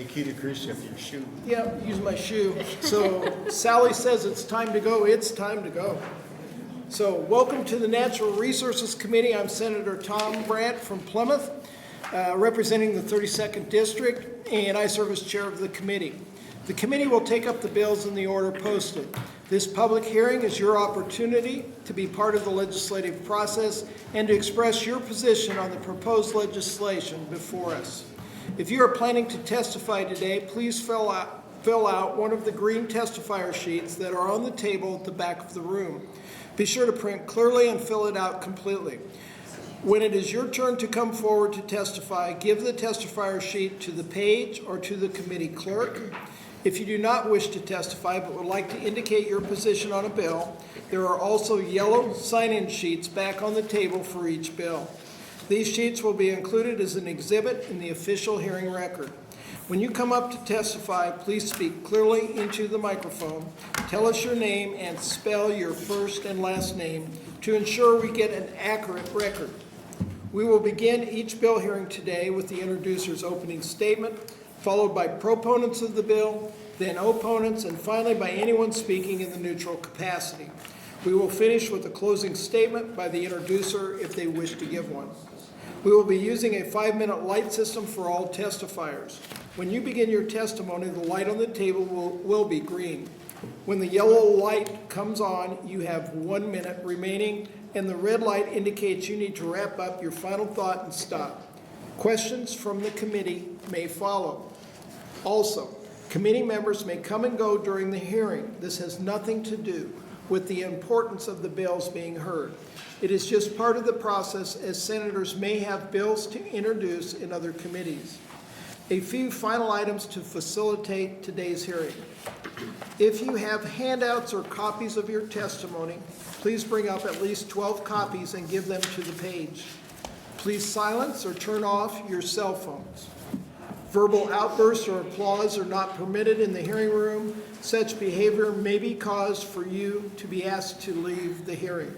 Nikita Khrushchev, your shoe. Yeah, use my shoe. So Sally says it's time to go. It's time to go. So welcome to the Natural Resources Committee. I'm Senator Tom Brandt from Plymouth, representing the 32nd District, and I serve as chair of the committee. The committee will take up the bills in the order posted. This public hearing is your opportunity to be part of the legislative process and to express your position on the proposed legislation before us. If you are planning to testify today, please fill out one of the green testifier sheets that are on the table at the back of the room. Be sure to print clearly and fill it out completely. When it is your turn to come forward to testify, give the testifier sheet to the page or to the committee clerk. If you do not wish to testify but would like to indicate your position on a bill, there are also yellow sign-in sheets back on the table for each bill. These sheets will be included as an exhibit in the official hearing record. When you come up to testify, please speak clearly into the microphone, tell us your name, and spell your first and last name to ensure we get an accurate record. We will begin each bill hearing today with the introducer's opening statement, followed by proponents of the bill, then opponents, and finally by anyone speaking in the neutral capacity. We will finish with a closing statement by the introducer if they wish to give one. We will be using a 5-minute light system for all testifiers. When you begin your testimony, the light on the table will be green. When the yellow light comes on, you have 1 minute remaining, and the red light indicates you need to wrap up your final thought and stop. Questions from the committee may follow. Also, committee members may come and go during the hearing. This has nothing to do with the importance of the bills being heard. It is just part of the process, as senators may have bills to introduce in other committees. A few final items to facilitate today's hearing. If you have handouts or copies of your testimony, please bring up at least 12 copies and give them to the page. Please silence or turn off your cell phones. Verbal outbursts or applause are not permitted in the hearing room. Such behavior may be cause for you to be asked to leave the hearing.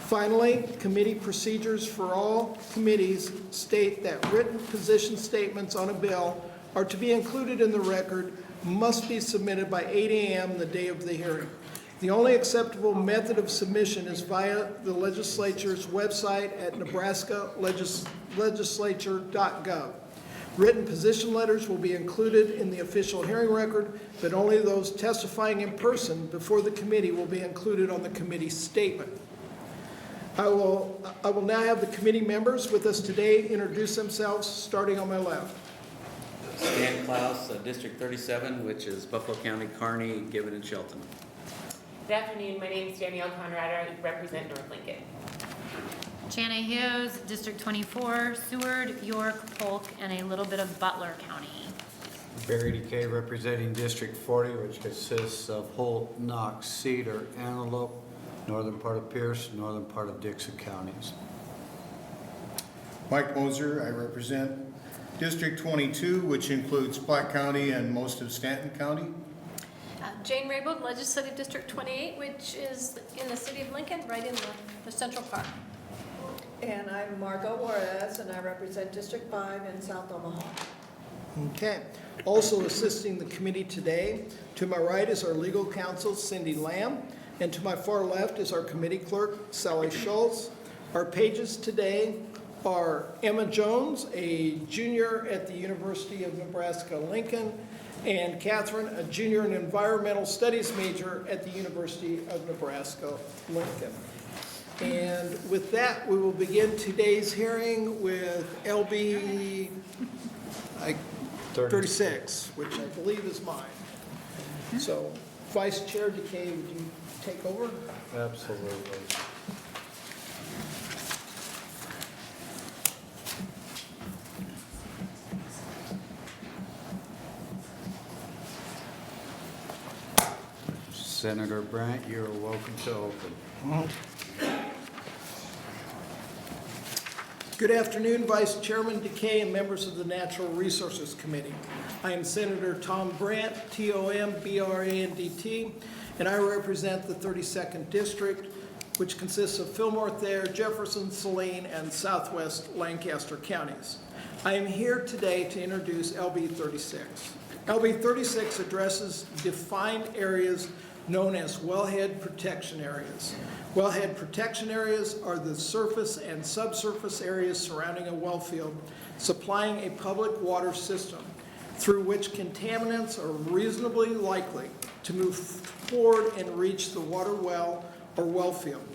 Finally, committee procedures for all committees state that written position statements on a bill are to be included in the record, must be submitted by 8 a.m. the day of the hearing. The only acceptable method of submission is via the legislature's website at nebraskalegislature.gov. Written position letters will be included in the official hearing record, but only those testifying in person before the committee will be included on the committee statement. I will now have the committee members with us today introduce themselves, starting on my left. Stan Klaus, District 37, which is Buffalo County, Kearney, Gibbon, and Shelton. Good afternoon. My name is Danielle Conrad. I represent North Lincoln. Jana Hughes, District 24, Seward, York, Polk, and a little bit of Butler County. Barry DeKay representing District 40, which consists of Holt, Knox, Cedar, Antelope, northern part of Pierce, northern part of Dixon counties. Mike Moser, I represent District 22, which includes Platte County and most of Stanton County. Jane Raybould, Legislative District 28, which is in the city of Lincoln, right in the central part. And I'm Margot Juarez, and I represent District 5 in South Omaha. Okay. Also assisting the committee today, to my right is our legal counsel, Cindy Lamb, and to my far left is our committee clerk, Sally Schultz. Our pages today are Emma Jones, a junior at the University of Nebraska-Lincoln, and Catherine, a junior in environmental studies major at the University of Nebraska-Lincoln. And with that, we will begin today's hearing with LB 36, which I believe is mine. So, Vice Chair DeKay, would you take over? Absolutely. Senator Brandt, you're welcome to open. Good afternoon, Vice Chairman DeKay and members of the Natural Resources Committee. I am Senator Tom Brandt, T-O-M-B-R-A-N-D-T, and I represent the 32nd District. which consists of Fillmore, Thayer, Jefferson, Saline, and southwest Lancaster counties. I am here today to introduce LB 36. LB 36 addresses defined areas known as wellhead protection areas. Wellhead protection areas are the surface and subsurface areas surrounding a well field, supplying a public water system through which contaminants are reasonably likely to move forward and reach the water well or well field.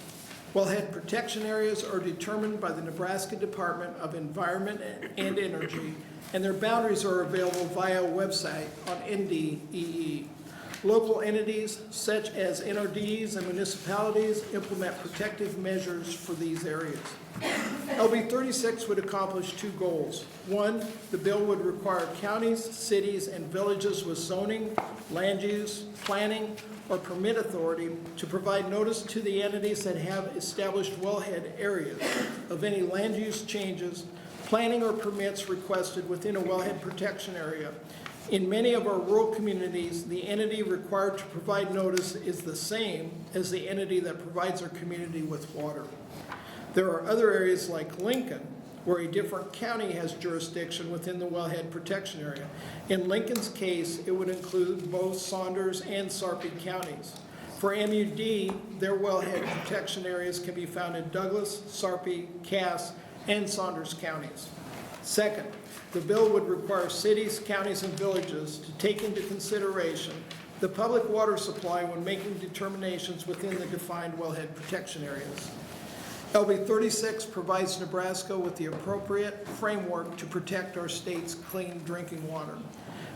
Wellhead protection areas are determined by the Nebraska Department of Environment and Energy, and their boundaries are available via a website on NDEE. Local entities such as NODs and municipalities implement protective measures for these areas. LB 36 would accomplish two goals. One, the bill would require counties, cities, and villages with zoning, land use, planning, or permit authority to provide notice to the entities that have established wellhead areas of any land use changes, planning or permits requested within a wellhead protection area. In many of our rural communities, the entity required to provide notice is the same as the entity that provides our community with water. There are other areas like Lincoln, where a different county has jurisdiction within the wellhead protection area. In Lincoln's case, it would include both Saunders and Sarpy counties. For MUD, their wellhead protection areas can be found in Douglas, Sarpy, Cass, and Saunders counties. Second, the bill would require cities, counties, and villages to take into consideration the public water supply when making determinations within the defined wellhead protection areas. LB 36 provides Nebraska with the appropriate framework to protect our state's clean drinking water.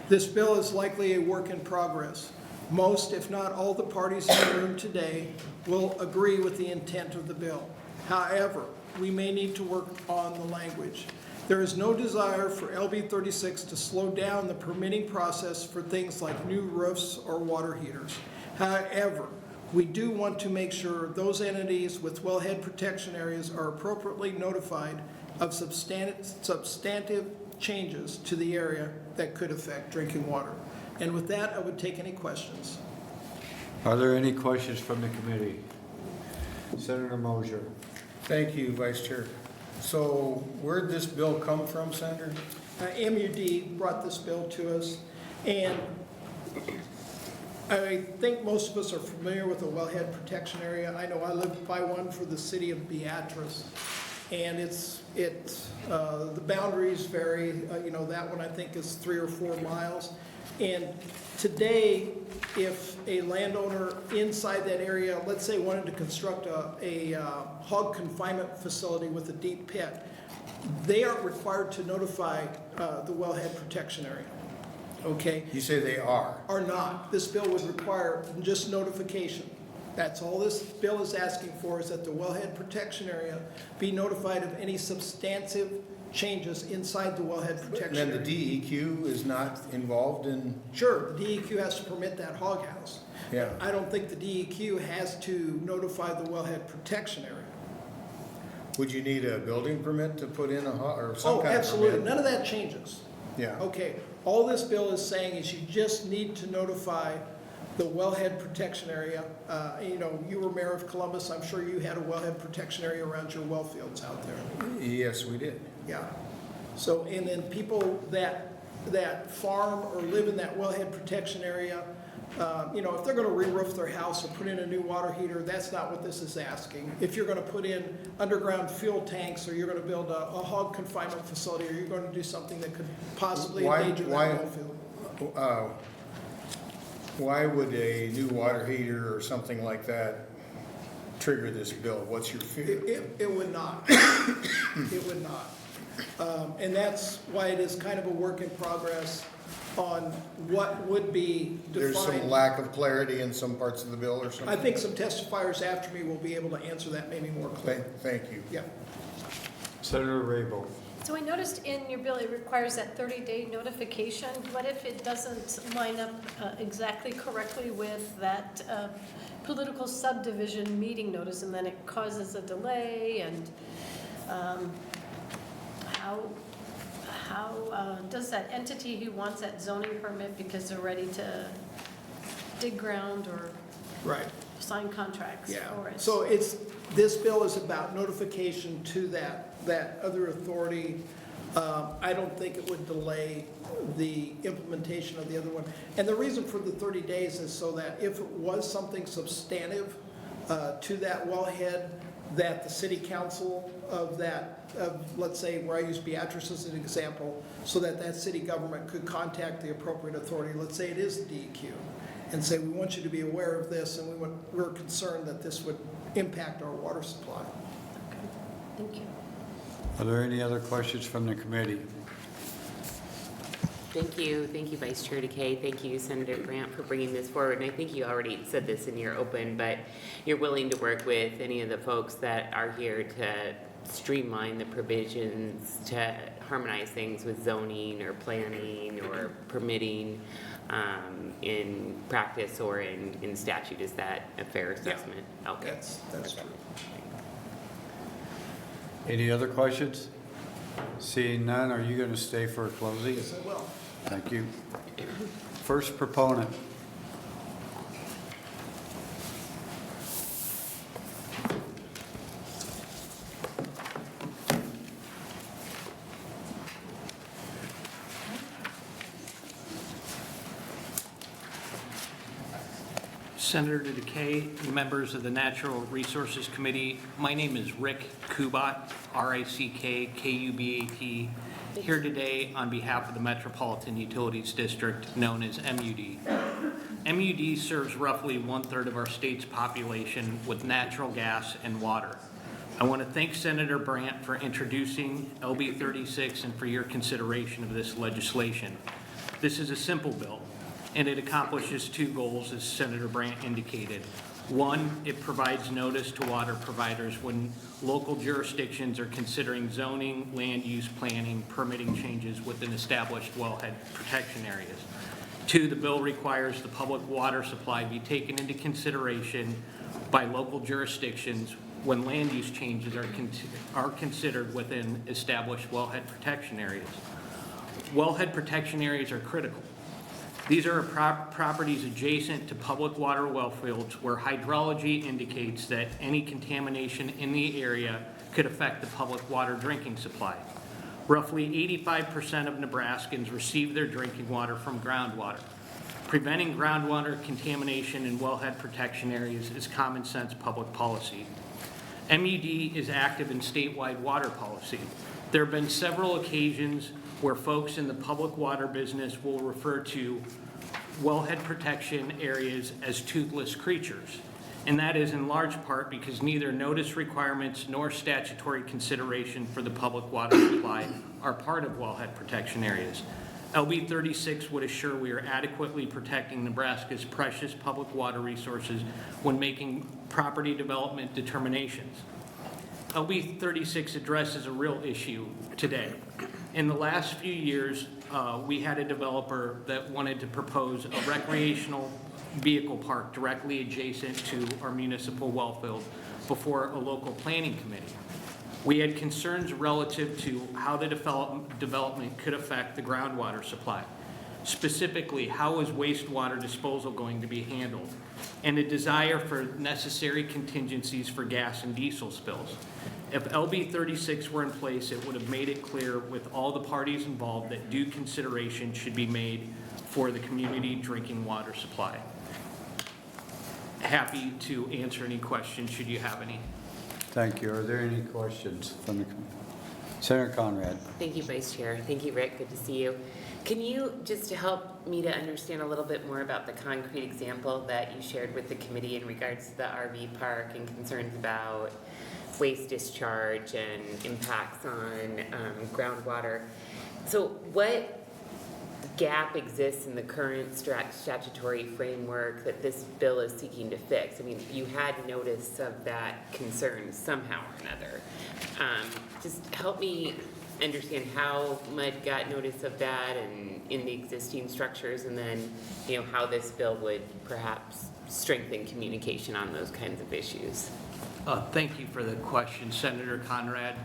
This bill is likely a work in progress. Most, if not all, the parties in the room today will agree with the intent of the bill. However, we may need to work on the language. There is no desire for LB 36 to slow down the permitting process for things like new roofs or water heaters. However, we do want to make sure those entities with wellhead protection areas are appropriately notified of substantive changes to the area that could affect drinking water. And with that, I would take any questions. Are there any questions from the committee? Senator Mosier. Thank you, Vice Chair. So where'd this bill come from, Senator? MUD brought this bill to us, and I think most of us are familiar with the wellhead protection area. I know I live by one for the city of Beatrice, and the boundaries vary. That one I think is 3 or 4 miles. And today, if a landowner inside that area, let's say wanted to construct a hog confinement facility with a deep pit, they aren't required to notify the wellhead protection area. Okay? You say they are. Are not. This bill would require just notification. That's all this bill is asking for, is that the wellhead protection area be notified of any substantive changes inside the wellhead protection Then area. the DEQ is not involved in, Sure, the DEQ has to permit that hog house. yeah. I don't think the DEQ has to notify the wellhead protection area. Would you need a building permit to put in or some Oh, kind of absolutely. permit? None of that changes. Yeah. Okay, all this bill is saying is you just need to notify the wellhead protection area. You were mayor of Columbus. I'm sure you had a wellhead protection area around your well fields out there. Yes, we did. Yeah. So, and then people that farm or live in that wellhead protection area, if they're gonna re-roof their house or put in a new water heater, that's not what this is asking. If you're gonna put in underground fuel tanks, or you're gonna build a hog confinement facility, or you're gonna do something that could possibly endanger that well field. Why would a new water heater or something like that trigger this bill? What's your fear? It would not. It would not. And that's why it is kind of a work in progress on what would be There's some defined. lack of clarity in some parts of the bill or I something? think some testifiers after me will be able to answer that maybe more clearly. Thank you. Yeah. Senator Rabel. So I noticed in your bill, it requires that 30-day notification. What if it doesn't line up exactly correctly with that political subdivision meeting notice, and then it causes a delay? And how does that entity who wants that zoning permit because they're ready to dig ground or Right. sign contracts Yeah, for it. so this bill is about notification to that other authority. I don't think it would delay the implementation of the other one. And the reason for the 30 days is so that if it was something substantive to that wellhead, that the city council of let's say where I use Beatrice as an example, so that city government could contact the appropriate authority, let's say it is the DEQ, and say, we want you to be aware of this, and we're concerned that this would impact our water supply. Thank you. Are there any other questions from the committee? Thank you Vice Chair Takei. Thank you, Senator Brandt, for bringing this forward. And I think you already said this in your open, but you're willing to work with any of the folks that are here to streamline the provisions, to harmonize things with zoning or planning or permitting in practice or in statute. Is that a fair assessment? Okay. That's true. Any other questions? Seeing none, are you going to stay for a closing? Yes, I will. Thank you. First proponent. Senator Takei, members of the Natural Resources Committee, my name is Rick Kubat, R-I-C-K-K-U-B-A-T, here today on behalf of the Metropolitan Utilities District, known as MUD. MUD serves roughly 1/3 of our state's population with natural gas and water. I want to thank Senator Brandt for introducing LB 36 and for your consideration of this legislation. This is a simple bill, and it accomplishes two goals, as Senator Brandt indicated. One, it provides notice to water providers when local jurisdictions are considering zoning, land use planning, permitting changes within established wellhead protection areas. Two, the bill requires the public water supply be taken into consideration by local jurisdictions when land use changes are considered within established wellhead protection areas. Wellhead protection areas are critical. These are properties adjacent to public water well fields where hydrology indicates that any contamination in the area could affect the public water drinking supply. Roughly 85% of Nebraskans receive their drinking water from groundwater. Preventing groundwater contamination in wellhead protection areas is common sense public policy. MUD is active in statewide water policy. There have been several occasions where folks in the public water business will refer to wellhead protection areas as toothless creatures. And that is in large part because neither notice requirements nor statutory consideration for the public water supply are part of wellhead protection areas. LB 36 would assure we are adequately protecting Nebraska's precious public water resources when making property development determinations. LB 36 addresses a real issue today. In the last few years, we had a developer that wanted to propose a recreational vehicle park directly adjacent to our municipal well field before a local planning committee. We had concerns relative to how the development could affect the groundwater supply. Specifically, how is wastewater disposal going to be handled? And a desire for necessary contingencies for gas and diesel spills. If LB 36 were in place, it would have made it clear with all the parties involved that due consideration should be made for the community drinking water supply. Happy to answer any questions should you have any. Thank you. Are there any questions from the committee? Senator Conrad. Thank you, Vice Chair. Thank you, Rick. Good to see you. Can you, just to help me to understand a little bit more about the concrete example that you shared with the committee in regards to the RV park and concerns about waste discharge and impacts on groundwater? So what gap exists in the current statutory framework that this bill is seeking to fix? I mean, you had notice of that concern somehow or another. Just help me understand how MUD got notice of that and in the existing structures, and then, you know, how this bill would perhaps strengthen communication on those kinds of issues. Thank you for the question, Senator Conrad.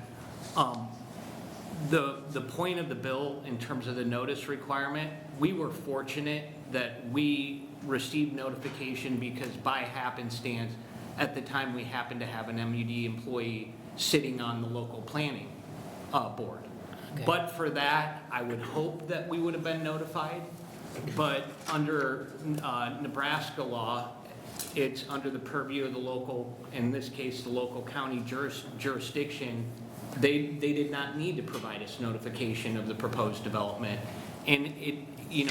The point of the bill in terms of the notice requirement, we were fortunate that we received notification because by happenstance, at the time we happened to have an MUD employee sitting on the local planning board. Okay. But for that, I would hope that we would have been notified. But under Nebraska law, it's under the purview of the local, in this case, the local county jurisdiction. They did not need to provide us notification of the proposed development. And it,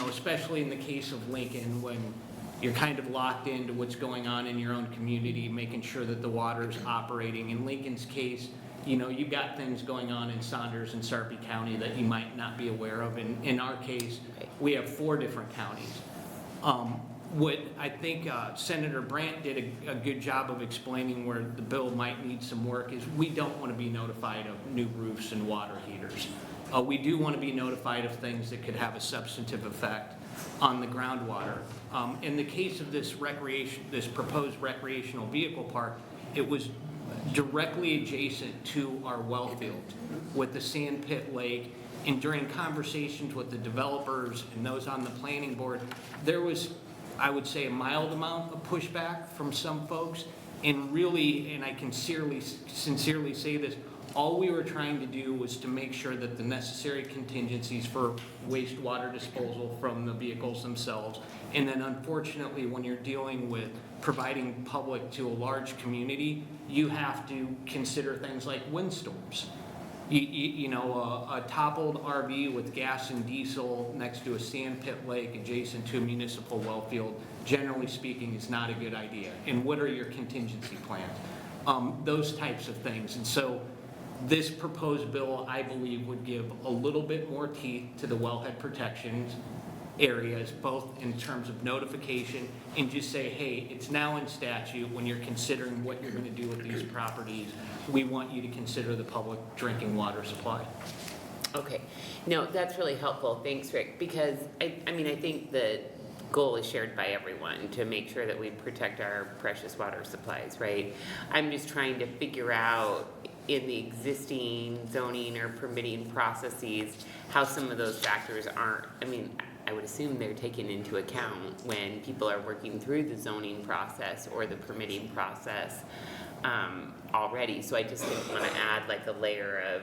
especially in the case of Lincoln, when you're kind of locked into what's going on in your own community, making sure that the water's operating. In Lincoln's case, you've got things going on in Saunders and Sarpy County that you might not be aware of. In our case, we have 4 different counties. What I think Senator Brandt did a good job of explaining where the bill might need some work is we don't want to be notified of new roofs and water heaters. We do want to be notified of things that could have a substantive effect on the groundwater. In the case of this proposed recreational vehicle park, it was directly adjacent to our well field with the sand pit lake. And during conversations with the developers and those on the planning board, there was, I would say, a mild amount of pushback from some folks. And really, and I can sincerely say this, all we were trying to do was to make sure that the necessary contingencies for wastewater disposal from the vehicles themselves, and then unfortunately, when you're dealing with providing public to a large community, you have to consider things like windstorms. A toppled RV with gas and diesel next to a sand pit lake adjacent to a municipal well field, generally speaking, is not a good idea. And what are your contingency plans? Those types of things. And so this proposed bill, I believe, would give a little bit more teeth to the wellhead protections areas, both in terms of notification and just say, hey, it's now in statute when you're considering what you're going to do with these properties. We want you to consider the public drinking water supply. Okay, no, that's really helpful. Thanks, Rick, because I think the goal is shared by everyone to make sure that we protect our precious water supplies, right? I'm just trying to figure out in the existing zoning or permitting processes how some of those factors aren't, I would assume they're taken into account when people are working through the zoning process or the permitting process already. So I just didn't want to add like a layer of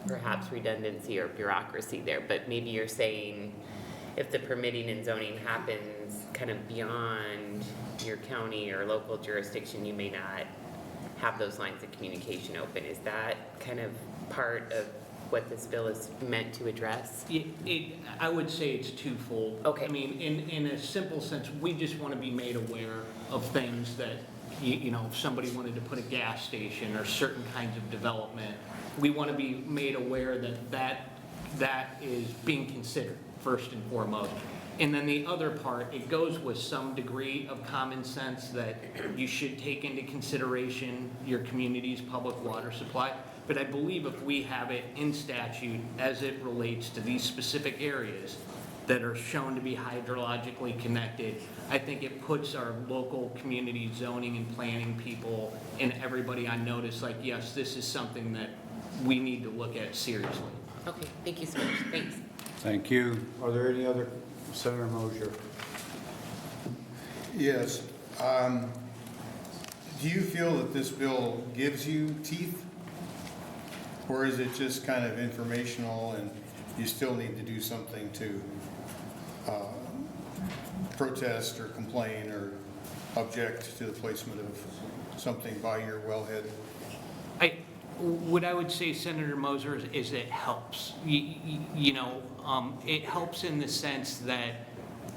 perhaps redundancy or bureaucracy there. But maybe you're saying if the permitting and zoning happens kind of beyond your county or local jurisdiction, you may not have those lines of communication open. Is that kind of part of what this bill is meant to address? I would say it's twofold. Okay. In a simple sense, we just want to be made aware of things that, if somebody wanted to put a gas station or certain kinds of development, we want to be made aware that is being considered first and foremost. And then the other part, it goes with some degree of common sense that you should take into consideration your community's public water supply. But I believe if we have it in statute as it relates to these specific areas that are shown to be hydrologically connected, I think it puts our local community zoning and planning people and everybody on notice, like, yes, this is something that we need to look at seriously. Okay, thank you so much. Thanks. Thank you. Are there any other, Senator Mosier? Yes. Do you feel that this bill gives you teeth? Or is it just kind of informational and you still need to do something to protest or complain or object to the placement of something by your wellhead? What I would say, Senator Moser, is it helps. It helps in the sense that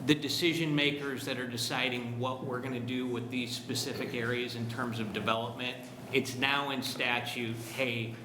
the decision makers that are deciding what we're going to do with these specific areas in terms of development, it's now in statute, hey,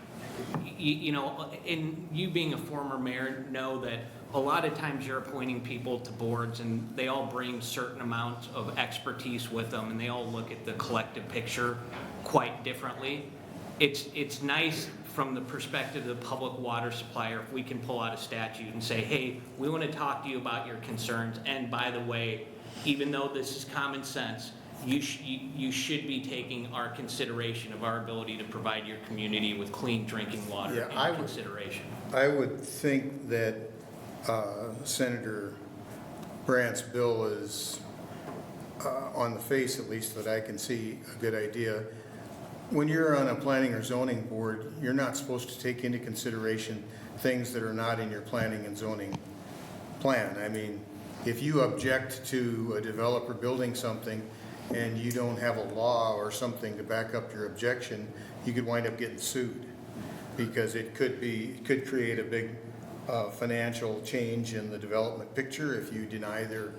and you being a former mayor know that a lot of times you're appointing people to boards and they all bring certain amounts of expertise with them and they all look at the collective picture quite differently. It's nice from the perspective of the public water supplier if we can pull out a statute and say, hey, we want to talk to you about your concerns, and by the way, even though this is common sense, you should be taking our consideration of our ability to provide your community with clean drinking water into consideration. I would think that Senator Brandt's bill is, on the face at least that I can see, a good idea. When you're on a planning or zoning board, you're not supposed to take into consideration things that are not in your planning and zoning plan. I mean, if you object to a developer building something and you don't have a law or something to back up your objection, you could wind up getting sued, because it could create a big financial change in the development picture if you deny their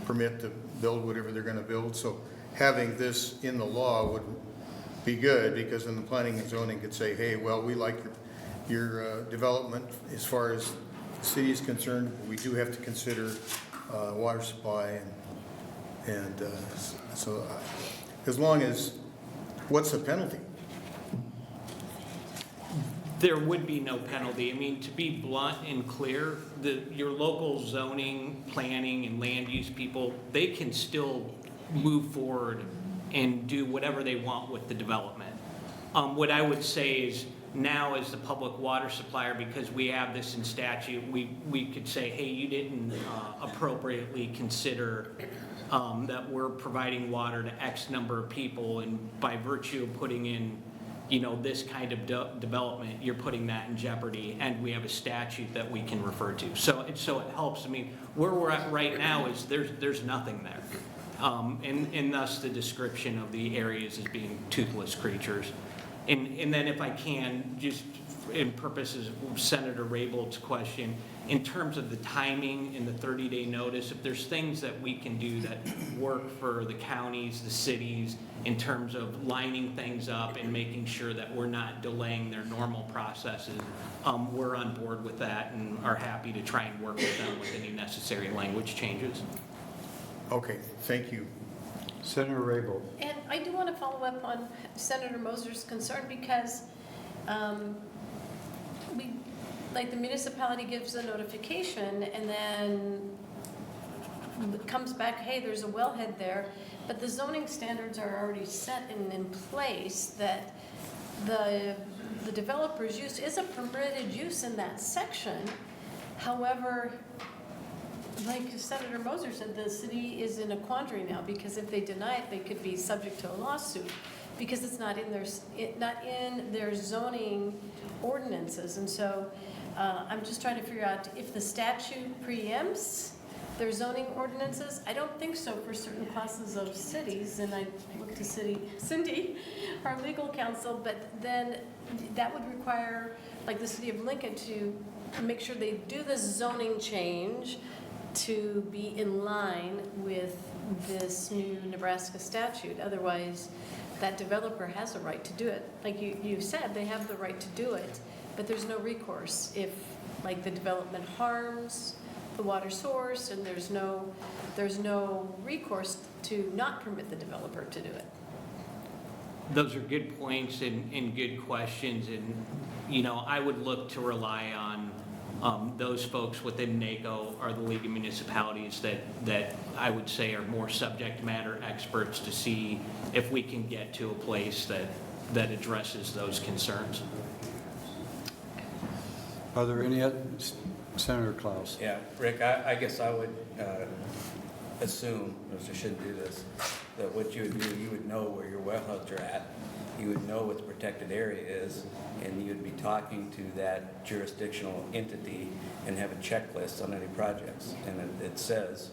permit to build whatever they're gonna build. So having this in the law would be good, because then the planning and zoning could say, hey, well, we like your development as far as the city is concerned. We do have to consider water supply and so as long as, what's the penalty? There would be no penalty. I mean, to be blunt and clear, your local zoning, planning, and land use people, they can still move forward and do whatever they want with the development. What I would say is, now as the public water supplier, because we have this in statute, we could say, hey, you didn't appropriately consider that we're providing water to X number of people, and by virtue of putting in, you know, this kind of development, you're putting that in jeopardy, and we have a statute that we can refer to. So it helps. I mean, where we're at right now is there's nothing there. And thus the description of the areas as being toothless creatures. And then if I can, just in purposes of Senator Rabold's question, in terms of the timing and the 30-day notice, if there's things that we can do that work for the counties, the cities, in terms of lining things up and making sure that we're not delaying their normal processes, we're on board with that and are happy to try and work with them with any necessary language changes. Okay, thank you. Senator Raybold. And I do want to follow up on Senator Moser's concern, because the municipality gives a notification and then it comes back, hey, there's a wellhead there, but the zoning standards are already set and in place that the developer's use is a permitted use in that section. However, like Senator Moser said, the city is in a quandary now, because if they deny it, they could be subject to a lawsuit, because it's not in their zoning ordinances. And so I'm just trying to figure out if the statute preempts their zoning ordinances. I don't think so for certain classes of cities, and I look to Cindy, our legal counsel, but then that would require, like the city of Lincoln, to make sure they do this zoning change to be in line with this new Nebraska statute. Otherwise, that developer has a right to do it. Like you said, they have the right to do it, but there's no recourse if, like, the development harms the water source, and there's no recourse to not permit the developer to do it. Those are good points and good questions, and, you know, I would look to rely on those folks within NACO, or the League of Municipalities, that I would say are more subject matter experts, to see if we can get to a place that addresses those concerns. Are there any other, Senator Klaus? Yeah, Rick, I guess I would assume, because I shouldn't do this, that what you would do, you would know where your wellheads are at, you would know what the protected area is, and you would be talking to that jurisdictional entity and have a checklist on any projects. And it says,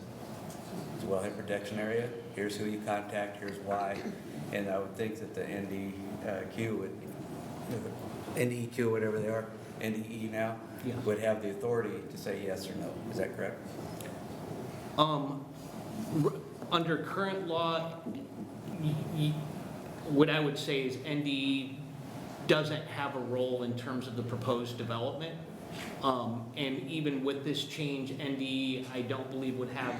it's a wellhead protection area, here's who you contact, here's why. And I would think that the NDEQ would, NDEQ, whatever they are, NDE now, Yeah. would have the authority to say yes or no. Is that correct? Under current law, what I would say is NDE doesn't have a role in terms of the proposed development. And even with this change, NDE, I don't believe would have,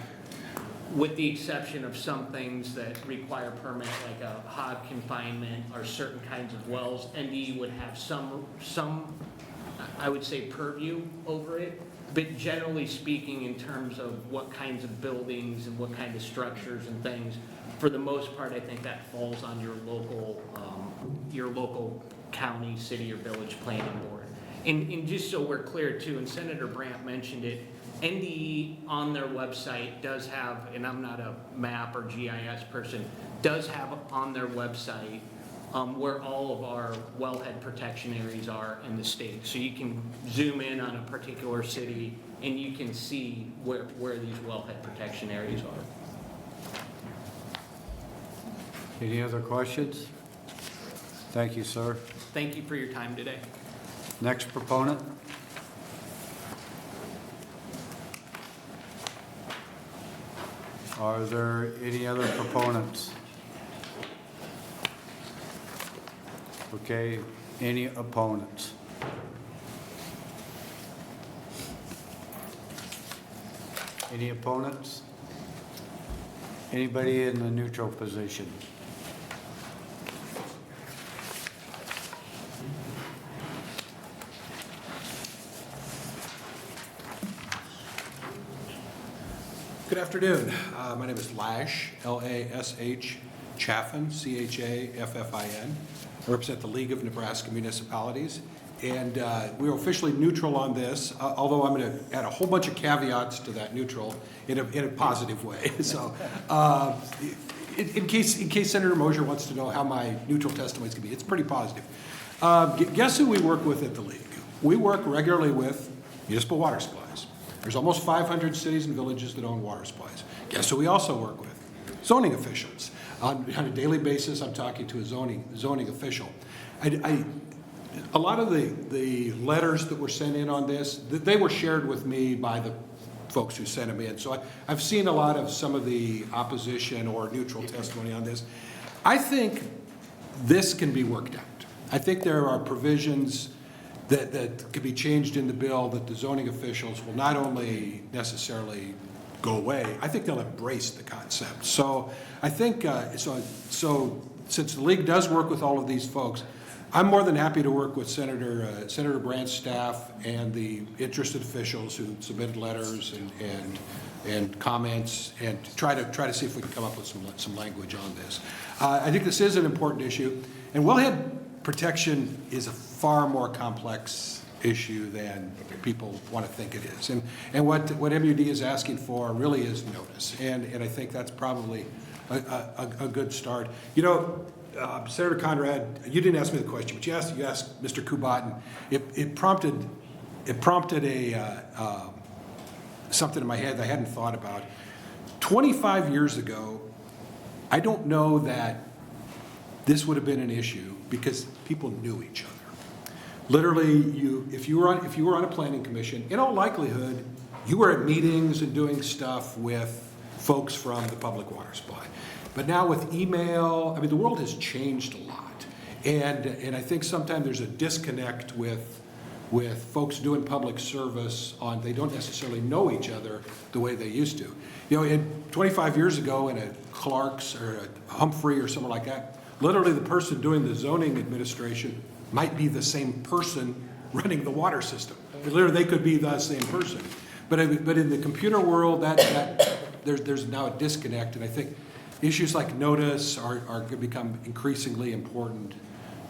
with the exception of some things that require permit, like a hog confinement or certain kinds of wells, NDE would have some, I would say, purview over it. But generally speaking, in terms of what kinds of buildings and what kind of structures and things, for the most part, I think that falls on your local county, city, or village planning board. And just so we're clear too, and Senator Brandt mentioned it, NDE on their website does have, and I'm not a map or GIS person, does have on their website where all of our wellhead protection areas are in the state. So you can zoom in on a particular city and you can see where these wellhead protection areas are. Any other questions? Thank you, sir. Thank you for your time today. Next proponent. Are there any other proponents? Okay, any opponents? Any opponents? Anybody in the neutral position? Good afternoon. My name is Lash, L-A-S-H, Chaffin, C-H-A-F-F-I-N. I represent the League of Nebraska Municipalities. And we are officially neutral on this, although I'm going to add a whole bunch of caveats to that neutral in a positive way. So in case Senator Mosier wants to know how my neutral testimony is going to be, it's pretty positive. Guess who we work with at the League? We work regularly with municipal water supplies. There's almost 500 cities and villages that own water supplies. Guess who we also work with? Zoning officials. On a daily basis, I'm talking to a zoning official. A lot of the letters that were sent in on this, they were shared with me by the folks who sent them in. So I've seen a lot of some of the opposition or neutral testimony on this. I think this can be worked out. I think there are provisions that could be changed in the bill that the zoning officials will not only necessarily go away, I think they'll embrace the concept. So I think, so since the League does work with all of these folks, I'm more than happy to work with Senator Brandt's staff and the interested officials who submitted letters and comments, and try to see if we can come up with some language on this. I think this is an important issue, and wellhead protection is a far more complex issue than people want to think it is. And what MUD is asking for really is notice, and I think that's probably a good start. You know, Senator Conrad, you didn't ask me the question, but you asked Mr. Kubatin. It prompted something in my head that I hadn't thought about. 25 years ago, I don't know that this would have been an issue because people knew each other. Literally, if you were on a planning commission, in all likelihood, you were at meetings and doing stuff with folks from the public water supply. But now with email, I mean, the world has changed a lot. And I think sometimes there's a disconnect with folks doing public service on, they don't necessarily know each other the way they used to. You know, 25 years ago in a Clark's or a Humphrey or somewhere like that, literally the person doing the zoning administration might be the same person running the water system. Literally, they could be the same person. But in the computer world, there's now a disconnect, and I think issues like notice are going to become increasingly important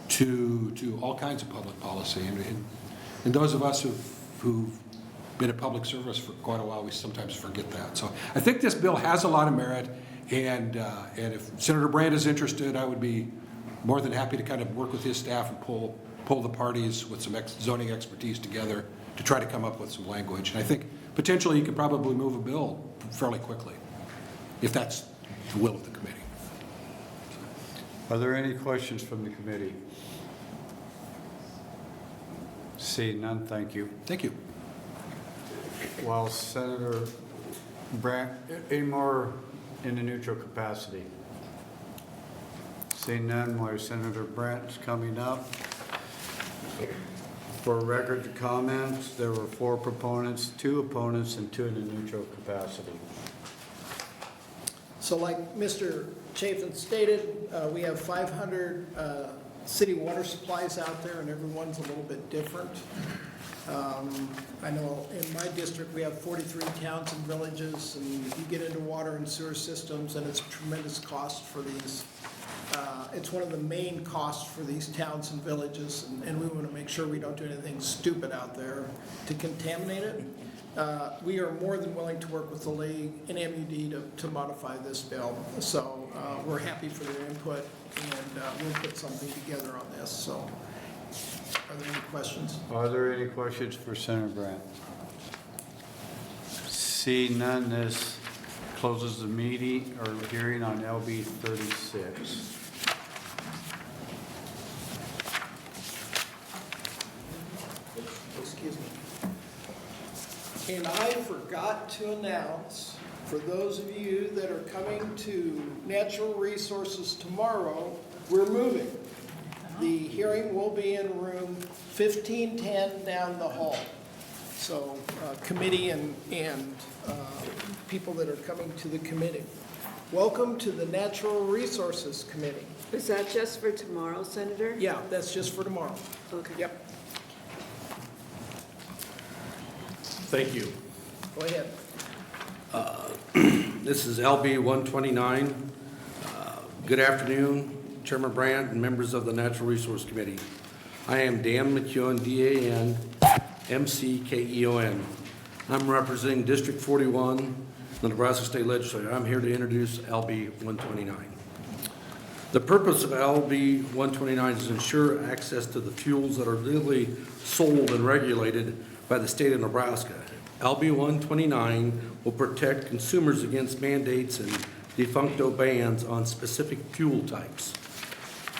to all kinds of public policy. And those of us who've been in public service for quite a while, we sometimes forget that. So I think this bill has a lot of merit, and if Senator Brandt is interested, I would be more than happy to kind of work with his staff and pull the parties with some zoning expertise together to try to come up with some language. And I think potentially you could probably move a bill fairly quickly, if that's the will of the committee. Are there any questions from the committee? Seeing none, thank you. Thank you. While Senator Brandt, any more in the neutral capacity? Seeing none, while Senator Brandt's coming up. For record comments, there were 4 proponents, 2 opponents, and 2 in the neutral capacity. So like Mr. Chafin stated, we have 500 city water supplies out there, and everyone's a little bit different. I know in my district, we have 43 towns and villages, and you get into water and sewer systems, and it's a tremendous cost for these. It's one of the main costs for these towns and villages, and we want to make sure we don't do anything stupid out there to contaminate it. We are more than willing to work with the league and MUD to modify this bill. So we're happy for their input, and we'll put something together on this. So are there any questions? Are there any questions for Senator Brandt? See none, this closes the meeting or hearing on LB 36. Excuse me. And I forgot to announce, for those of you that are coming to Natural Resources tomorrow, we're moving. The hearing will be in room 1510 down the hall. So committee and people that are coming to the committee. Welcome to the Natural Resources Committee. Is that just for tomorrow, Senator? Yeah, that's just for tomorrow. Okay. Yep, Thank you. go ahead. This is LB 129. Good afternoon, Chairman Brandt and members of the Natural Resource Committee. I am Dan McKeown, DAN-MCKEON. I'm representing District 41, the Nebraska State Legislature. I'm here to introduce LB 129. The purpose of LB 129 is to ensure access to the fuels that are legally sold and regulated by the state of Nebraska. LB 129 will protect consumers against mandates and de facto bans on specific fuel types.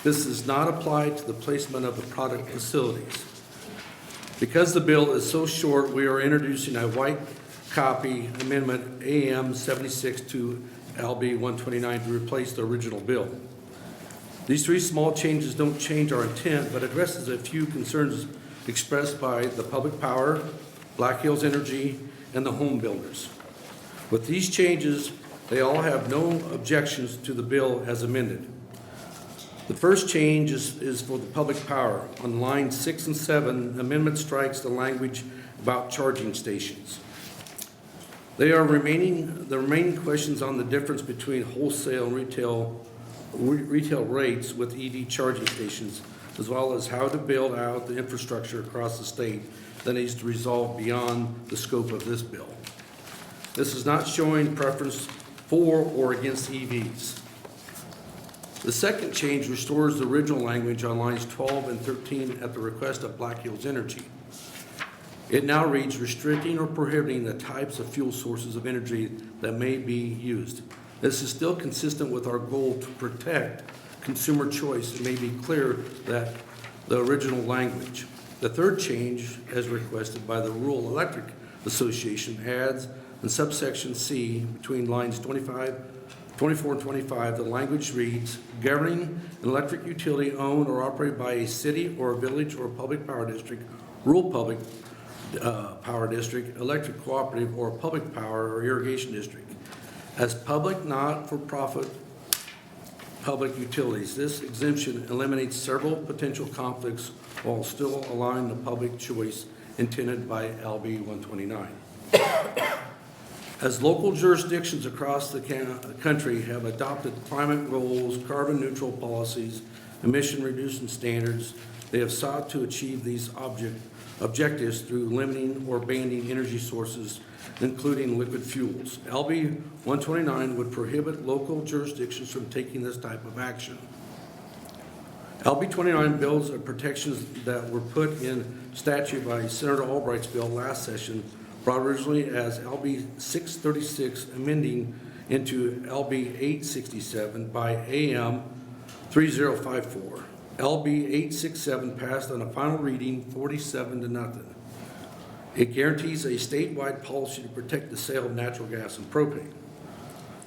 This does not apply to the placement of the product facilities. Because the bill is so short, we are introducing a white copy amendment AM 76 to LB 129 to replace the original bill. These three small changes don't change our intent, but addresses a few concerns expressed by the Public Power, Black Hills Energy, and the home builders. With these changes, they all have no objections to the bill as amended. The first change is for the Public Power. On lines 6 and 7, the amendment strikes the language about charging stations. The remaining questions on the difference between wholesale and retail rates with EV charging stations, as well as how to build out the infrastructure across the state that needs to resolve beyond the scope of this bill. This is not showing preference for or against EVs. The second change restores the original language on lines 12 and 13 at the request of Black Hills Energy. It now reads restricting or prohibiting the types of fuel sources of energy that may be used. This is still consistent with our goal to protect consumer choice. It may be clear that the original language. The third change, as requested by the Rural Electric Association, adds in subsection C between lines 24 and 25, the language reads, governing an electric utility owned or operated by a city or a village or a public power district, rural public power district, electric cooperative, or public power or irrigation district. As public not-for-profit public utilities, this exemption eliminates several potential conflicts while still allowing the public choice intended by LB 129. As local jurisdictions across the country have adopted climate goals, carbon neutral policies, emission reducing standards, they have sought to achieve these objectives through limiting or banning energy sources, including liquid fuels. LB 129 would prohibit local jurisdictions from taking this type of action. LB 29 builds on protections that were put in statute by Senator Albright's bill last session, brought originally as LB 636, amending into LB 867 by AM 3054. LB 867 passed on a final reading 47-0. It guarantees a statewide policy to protect the sale of natural gas and propane.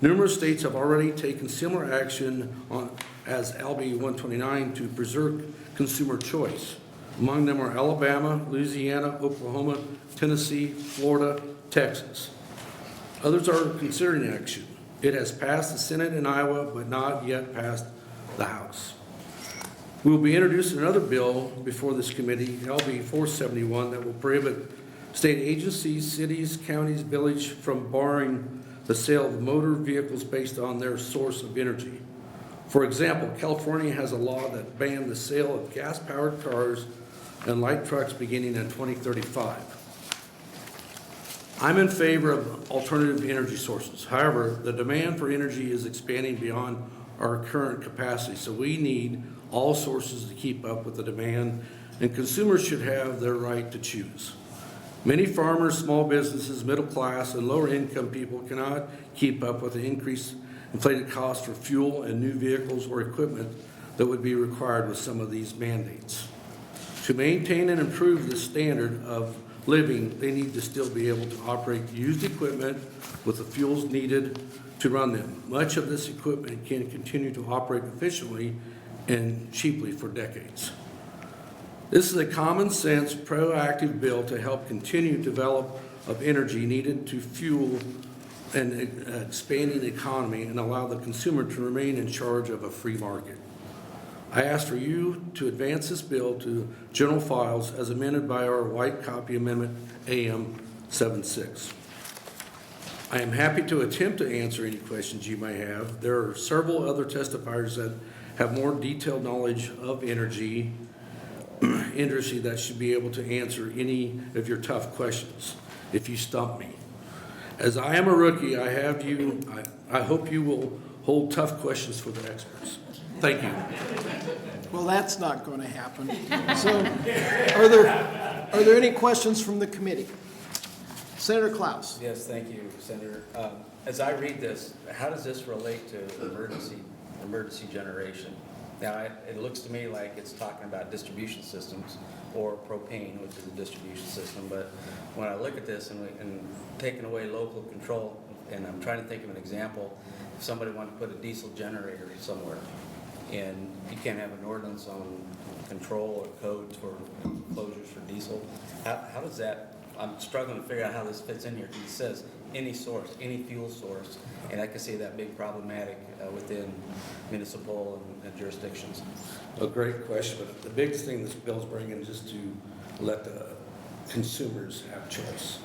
Numerous states have already taken similar action as LB 129 to preserve consumer choice. Among them are Alabama, Louisiana, Oklahoma, Tennessee, Florida, Texas. Others are considering action. It has passed the Senate in Iowa, but not yet passed the House. We will be introducing another bill before this committee, LB 471, that will prohibit state agencies, cities, counties, village from borrowing the sale of motor vehicles based on their source of energy. For example, California has a law that banned the sale of gas-powered cars and light trucks beginning in 2035. I'm in favor of alternative energy sources. However, the demand for energy is expanding beyond our current capacity, so we need all sources to keep up with the demand, and consumers should have their right to choose. Many farmers, small businesses, middle class, and lower income people cannot keep up with the increased inflated costs for fuel and new vehicles or equipment that would be required with some of these mandates. To maintain and improve the standard of living, they need to still be able to operate used equipment with the fuels needed to run them. Much of this equipment can continue to operate efficiently and cheaply for decades. This is a common sense, proactive bill to help continue develop of energy needed to fuel an expanding economy and allow the consumer to remain in charge of a free market. I ask for you to advance this bill to general files as amended by our white copy amendment AM 76. I am happy to attempt to answer any questions you may have. There are several other testifiers that have more detailed knowledge of energy industry that should be able to answer any of your tough questions if you stump me. As I am a rookie, I hope you will hold tough questions for the experts. Thank you. Well, that's not going to happen. So, are there any questions from the committee? Senator Klaus. Yes, thank you, Senator. As I read this, how does this relate to emergency generation? Now, it looks to me like it's talking about distribution systems or propane, which is a distribution system. But when I look at this and taking away local control, and I'm trying to think of an example, if somebody wanted to put a diesel generator somewhere, and you can't have an ordinance on control or codes for closures for diesel, how does that, I'm struggling to figure out how this fits in here, because it says any source, any fuel source, and I can see that being problematic within municipal and jurisdictions. A great question, but the biggest thing this bill's bringing is just to let the consumers have choice.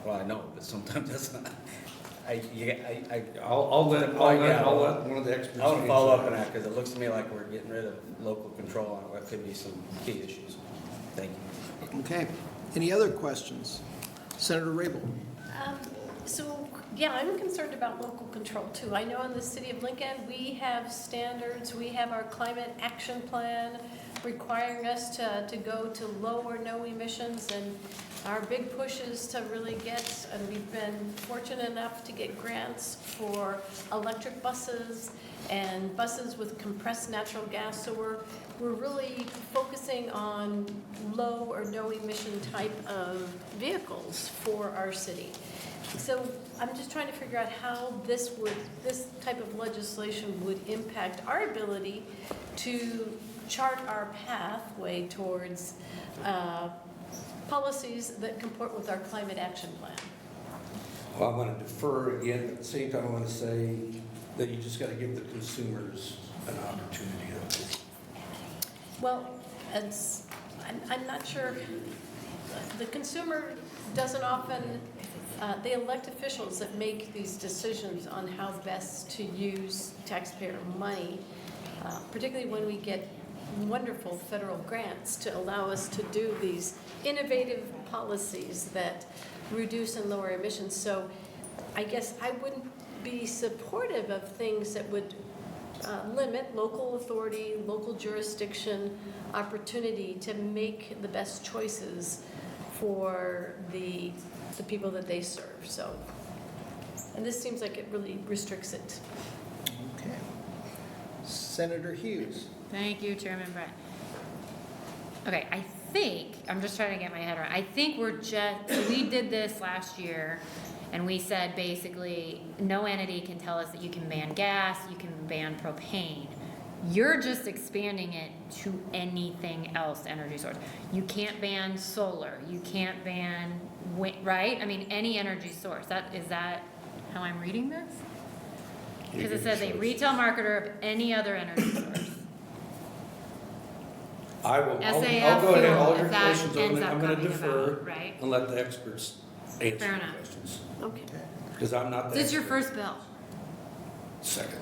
Well, I know, but sometimes that's not. I'll let one of the experts. I want to follow up on that, because it looks to me like we're getting rid of local control on what could be some key issues. Thank you. Okay. Any other questions? Senator Rabel. So, yeah, I'm concerned about local control too. I know in the city of Lincoln, we have standards, we have our climate action plan requiring us to go to low or no emissions, and our big push is to really get, and we've been fortunate enough to get grants for electric buses and buses with compressed natural gas. So we're really focusing on low or no emission type of vehicles for our city. So I'm just trying to figure out how this type of legislation would impact our ability to chart our pathway towards policies that comport with our climate action plan. Well, I'm going to defer again, but at the same time, I want to say that you just got to give the consumers an opportunity. Well, I'm not sure, the consumer doesn't often, they elect officials that make these decisions on how best to use taxpayer money, particularly when we get wonderful federal grants to allow us to do these innovative policies that reduce and lower emissions. So I guess I wouldn't be supportive of things that would limit local authority, local jurisdiction opportunity to make the best choices for the people that they serve. So, and this seems like it really restricts it. Okay. Senator Hughes. Thank you, Chairman Brett. Okay, I think, I'm just trying to get my head around. I think we did this last year, and we said basically, no entity can tell us that you can ban gas, you can ban propane. You're just expanding it to anything else, energy source. You can't ban solar, you can't ban wind, right? I mean, any energy source. Is that how I'm reading this? Because it says a retail marketer of any other energy source. I will, I'll SAF go ahead, fuel, all your if that questions, ends up I'm gonna coming defer about, right? and let the experts answer Fair the enough. questions. Okay. Because I'm not the This is your expert. first bill. Second.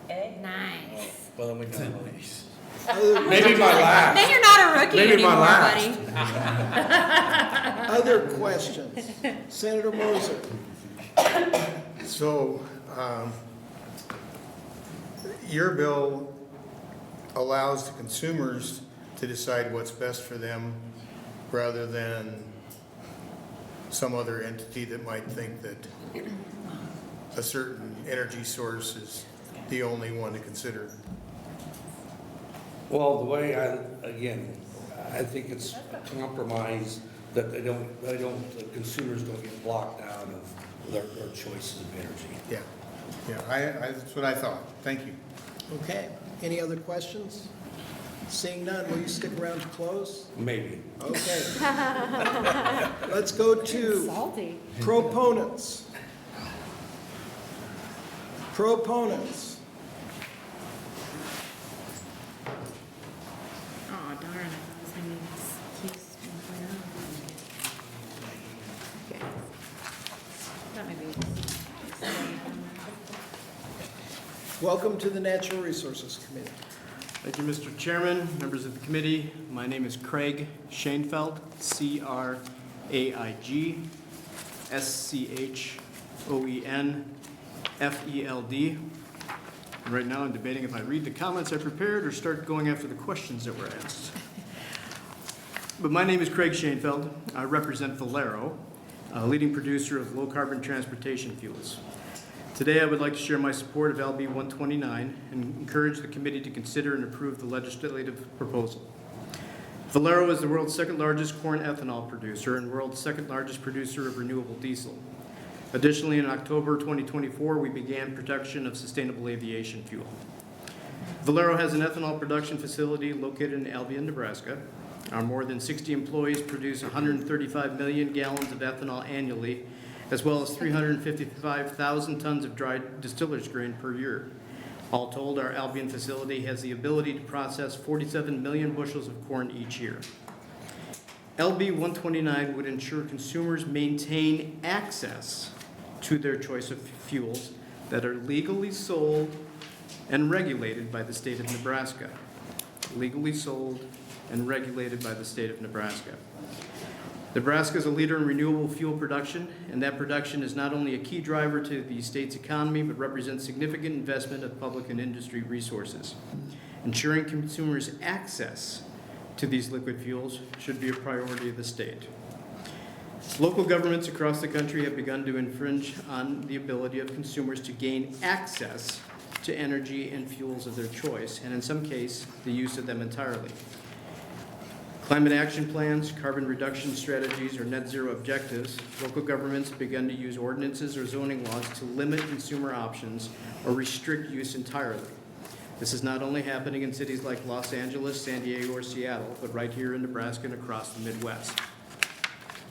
Nice. Well, then we can vote. Maybe my last. Then you're not a rookie Maybe my anymore, last. buddy. Other questions? Senator Moser? So, your bill allows the consumers to decide what's best for them rather than some other entity that might think that a certain energy source is the only one to consider. Well, the way I think it's a compromise that the consumers don't get blocked out of their choices of energy. Yeah, that's what I thought. Thank you. Okay, any other questions? Seeing none, will you stick around to close? Maybe. Okay. Let's go to Salty. proponents. Proponents. Oh, darn, I thought I was gonna excuse 1.0. That may be. Welcome to the Natural Resources Committee. Thank you, Mr. Chairman, members of the committee. My name is Craig Schoenfeld, C-R-A-I-G, S-C-H-O-E-N-F-E-L-D. And right now I'm debating if I read the comments I prepared or start going after the questions that were asked. But my name is Craig Schoenfeld. I represent Valero, a leading producer of low-carbon transportation fuels. Today, I would like to share my support of LB 129 and encourage the committee to consider and approve the legislative proposal. Valero is the world's second largest corn ethanol producer and world's second largest producer of renewable diesel. Additionally, in October 2024, we began production of sustainable aviation fuel. Valero has an ethanol production facility located in Albion, Nebraska. Our more than 60 employees produce 135 million gallons of ethanol annually, as well as 355,000 tons of dried distiller's grain per year. All told, our Albion facility has the ability to process 47 million bushels of corn each year. LB 129 would ensure consumers maintain access to their choice of fuels that are legally sold and regulated by the state of Nebraska. Legally sold and regulated by the state of Nebraska. Nebraska is a leader in renewable fuel production, and that production is not only a key driver to the state's economy, but represents significant investment of public and industry resources. Ensuring consumers' access to these liquid fuels should be a priority of the state. Local governments across the country have begun to infringe on the ability of consumers to gain access to energy and fuels of their choice, and in some cases, the use of them entirely. Climate action plans, carbon reduction strategies, or net zero objectives, local governments have begun to use ordinances or zoning laws to limit consumer options or restrict use entirely. This is not only happening in cities like Los Angeles, San Diego, or Seattle, but right here in Nebraska and across the Midwest.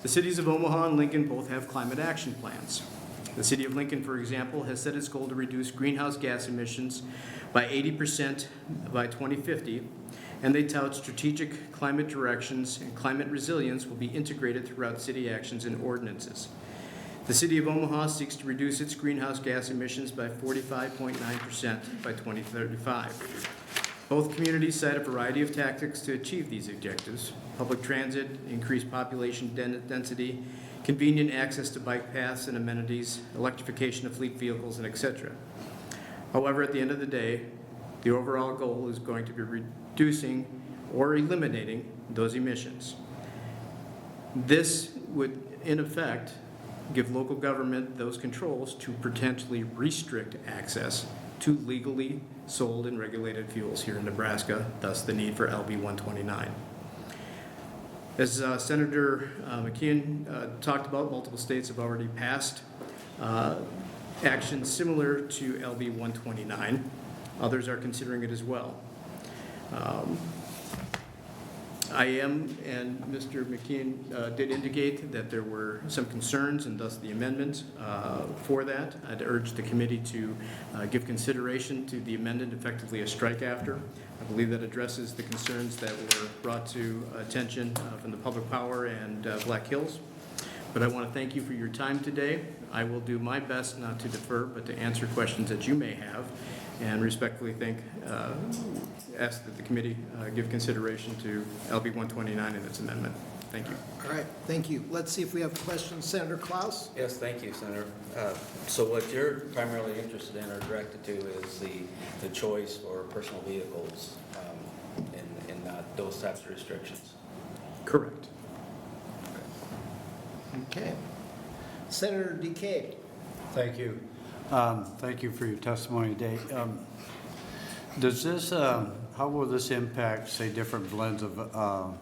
The cities of Omaha and Lincoln both have climate action plans. The city of Lincoln, for example, has set its goal to reduce greenhouse gas emissions by 80% by 2050, and they tout strategic climate directions and climate resilience will be integrated throughout city actions and ordinances. The city of Omaha seeks to reduce its greenhouse gas emissions by 45.9% by 2035. Both communities cite a variety of tactics to achieve these objectives: public transit, increased population density, convenient access to bike paths and amenities, electrification of fleet vehicles, and etc. However, at the end of the day, the overall goal is going to be reducing or eliminating those emissions. This would, in effect, give local government those controls to potentially restrict access to legally sold and regulated fuels here in Nebraska, thus the need for LB 129. As Senator McKeon talked about, multiple states have already passed actions similar to LB 129. Others are considering it as well. I am, and Mr. McKeon did indicate that there were some concerns, and thus the amendment for that. I'd urge the committee to give consideration to the amendment, effectively a strike after. I believe that addresses the concerns that were brought to attention from the Public Power and Black Hills. But I want to thank you for your time today. I will do my best not to defer, but to answer questions that you may have, and respectfully ask that the committee give consideration to LB 129 and its amendment. Thank you. All right, thank you. Let's see if we have questions. Senator Klaus? Yes, thank you, Senator. So what you're primarily interested in or directed to is the choice for personal vehicles and those types of restrictions. Correct. Okay. Senator DeKay? Thank you. Thank you for your testimony today. Does this, how will this impact, say, different blends of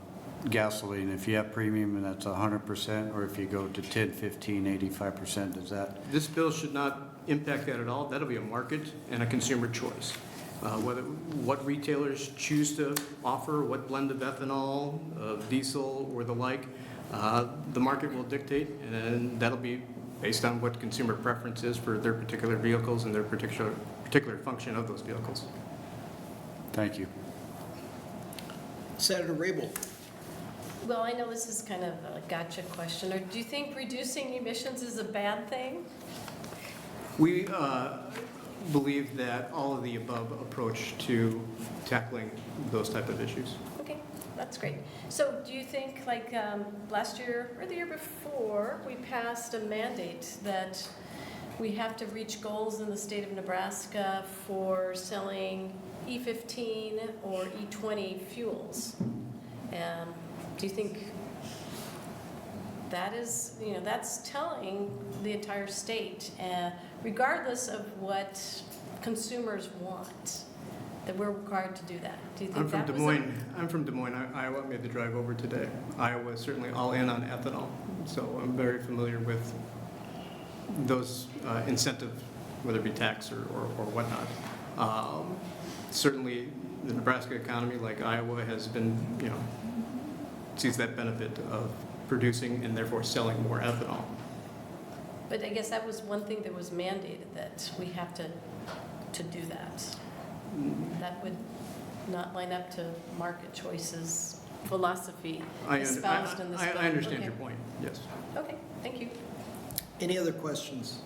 gasoline? If you have premium and that's 100%, or if you go to 10, 15, 85%, does that? This bill should not impact that at all. That'll be a market and a consumer choice. What retailers choose to offer, what blend of ethanol, of diesel, or the like, the market will dictate, and that'll be based on what consumer preference is for their particular vehicles and their particular function of those vehicles. Thank you. Senator Rabel? Well, I know this is kind of a gotcha question. Or do you think reducing emissions is a bad thing? We believe that all of the above approach to tackling those type of issues. Okay, that's great. So do you think, like, last year or the year before, we passed a mandate that we have to reach goals in the state of Nebraska for selling E15 or E20 fuels? Do you think that is, that's telling the entire state, regardless of what consumers want, that we're required to do that? Do you think that was I'm from Des Moines, Iowa. I made the drive over today. Iowa is certainly all in on ethanol, so I'm very familiar with those incentives, whether it be tax or whatnot. Certainly, the Nebraska economy, like Iowa, has been, sees that benefit of producing and therefore selling more ethanol. But I guess that was one thing that was mandated, that we have to do that. That would not line up to market choices philosophy espoused in this bill. I understand Okay. your point, yes. Okay, thank you. Any other questions?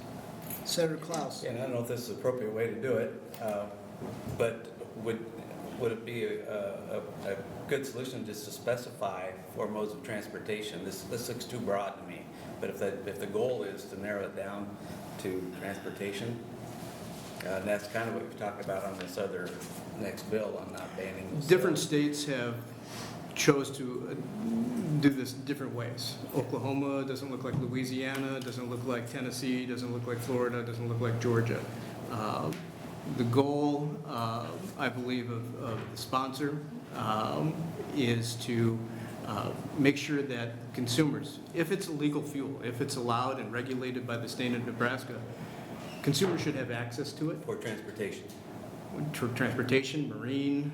Senator Klaus? And I don't know if this is the appropriate way to do it, but would it be a good solution just to specify four modes of transportation? This looks too broad to me, but if the goal is to narrow it down to transportation, and that's kind of what we've talked about on this other next bill on not banning. Different states have chose to do this different ways. Oklahoma doesn't look like Louisiana, doesn't look like Tennessee, doesn't look like Florida, doesn't look like Georgia. The goal, I believe, of the sponsor is to make sure that consumers, if it's a legal fuel, if it's allowed and regulated by the state of Nebraska, consumers should have access to it. For transportation. Transportation, marine,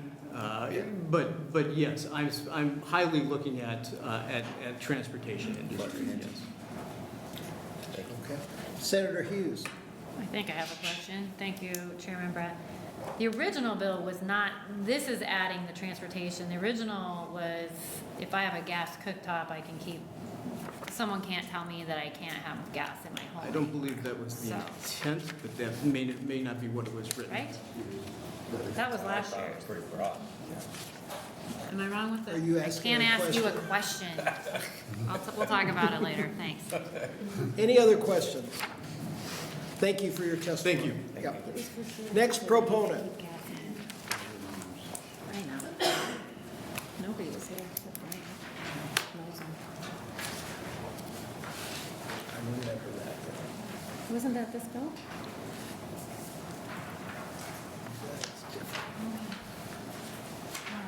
but yes, I'm highly looking at transportation industry. Yes. Okay. Senator Hughes? I think I have a question. Thank you, Chairman Brett. The original bill was not, this is adding the transportation. The original was, if I have a gas cooktop, I can keep, someone can't tell me that I can't have gas in my home. I don't believe that was the intent, but that may not be what it was written. Right? That was last year. It's pretty broad. Am I wrong with that? Are you I asking can't a ask you a question. We'll talk about it later. Thanks. Any other questions? Thank you for your testimony. Thank you. Yeah. Next proponent. I know. Nobody was here except Brian. Wasn't that this bill?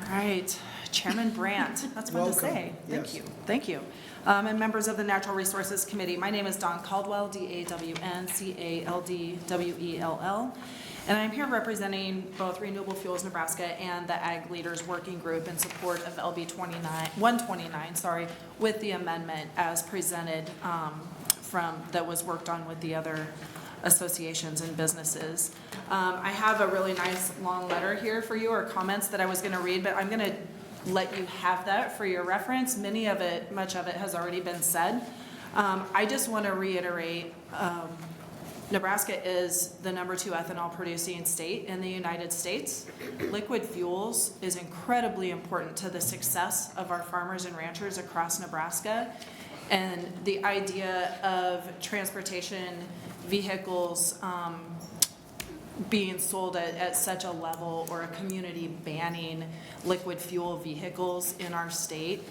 All right, Chairman Brandt, that's fun to Welcome. say. Yes. Thank you. And members of the Natural Resources Committee, my name is Dawn Caldwell, DAWN, CALDWELL. And I'm here representing both Renewable Fuels Nebraska and the Ag Leaders Working Group in support of LB 129, with the amendment as presented that was worked on with the other associations and businesses. I have a really nice long letter here for you, or comments that I was going to read, but I'm going to let you have that for your reference. Much of it has already been said. I just want to reiterate, Nebraska is the #2 ethanol producing state in the United States. Liquid fuels is incredibly important to the success of our farmers and ranchers across Nebraska. And the idea of transportation vehicles being sold at such a level, or a community banning liquid fuel vehicles in our state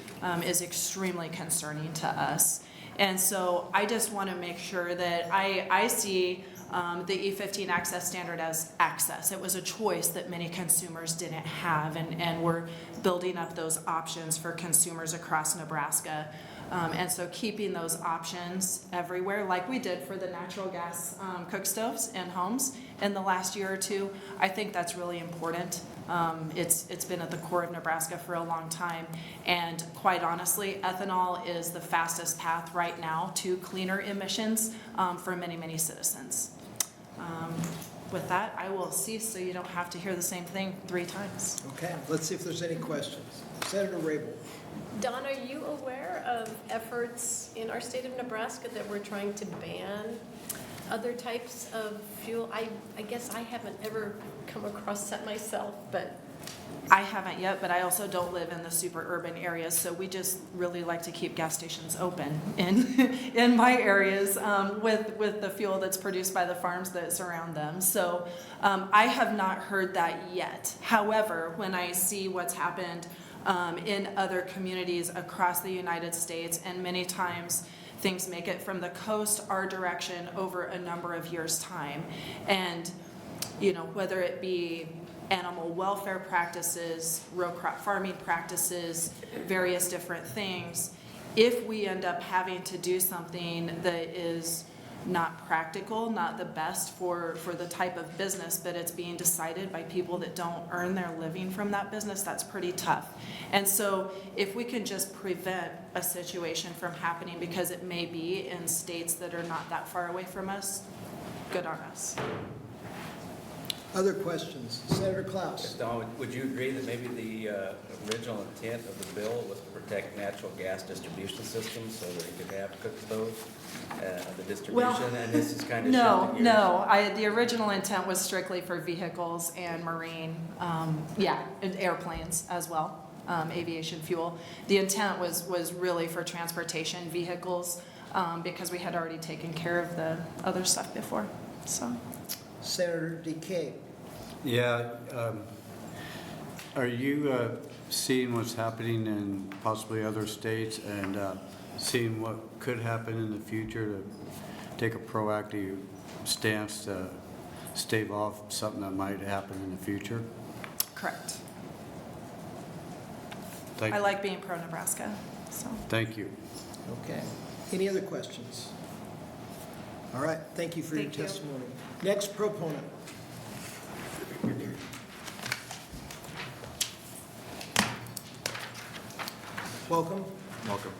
is extremely concerning to us. And so I just want to make sure that I see the E15 access standard as access. It was a choice that many consumers didn't have, and we're building up those options for consumers across Nebraska. And so keeping those options everywhere, like we did for the natural gas cook stoves in homes in the last year or two, I think that's really important. It's been at the core of Nebraska for a long time, and quite honestly, ethanol is the fastest path right now to cleaner emissions for many, many citizens. With that, I will cease so you don't have to hear the same thing 3 times. Okay, let's see if there's any questions. Senator Rabel. Don, are you aware of efforts in our state of Nebraska that we're trying to ban other types of fuel? I guess I haven't ever come across that myself, but. I haven't yet, but I also don't live in the super urban areas, so we just really like to keep gas stations open in my areas with the fuel that's produced by the farms that surround them. So I have not heard that yet. However, when I see what's happened in other communities across the United States, and many times things make it from the coast our direction over a number of years' time, and whether it be animal welfare practices, row crop farming practices, various different things, if we end up having to do something that is not practical, not the best for the type of business, but it's being decided by people that don't earn their living from that business, that's pretty tough. And so if we can just prevent a situation from happening, because it may be in states that are not that far away from us, good on us. Other questions? Senator Klaus. Don, would you agree that maybe the original intent of the bill was to protect natural gas distribution systems so that you could have cook stoves, the distribution, and this is kind of shifting gears? The original intent was strictly for vehicles and marine, and airplanes as well, aviation fuel. The intent was really for transportation vehicles, because we had already taken care of the other stuff before, so. Senator DeKay. Yeah, are you seeing what's happening in possibly other states, and seeing what could happen in the future to take a proactive stance to stave off something that might happen in the future? Correct. Thank I you. like being pro-Nebraska, so. Thank you. Okay. Any other questions? All right, thank you for your Thank you. testimony. Next proponent. Welcome. Welcome.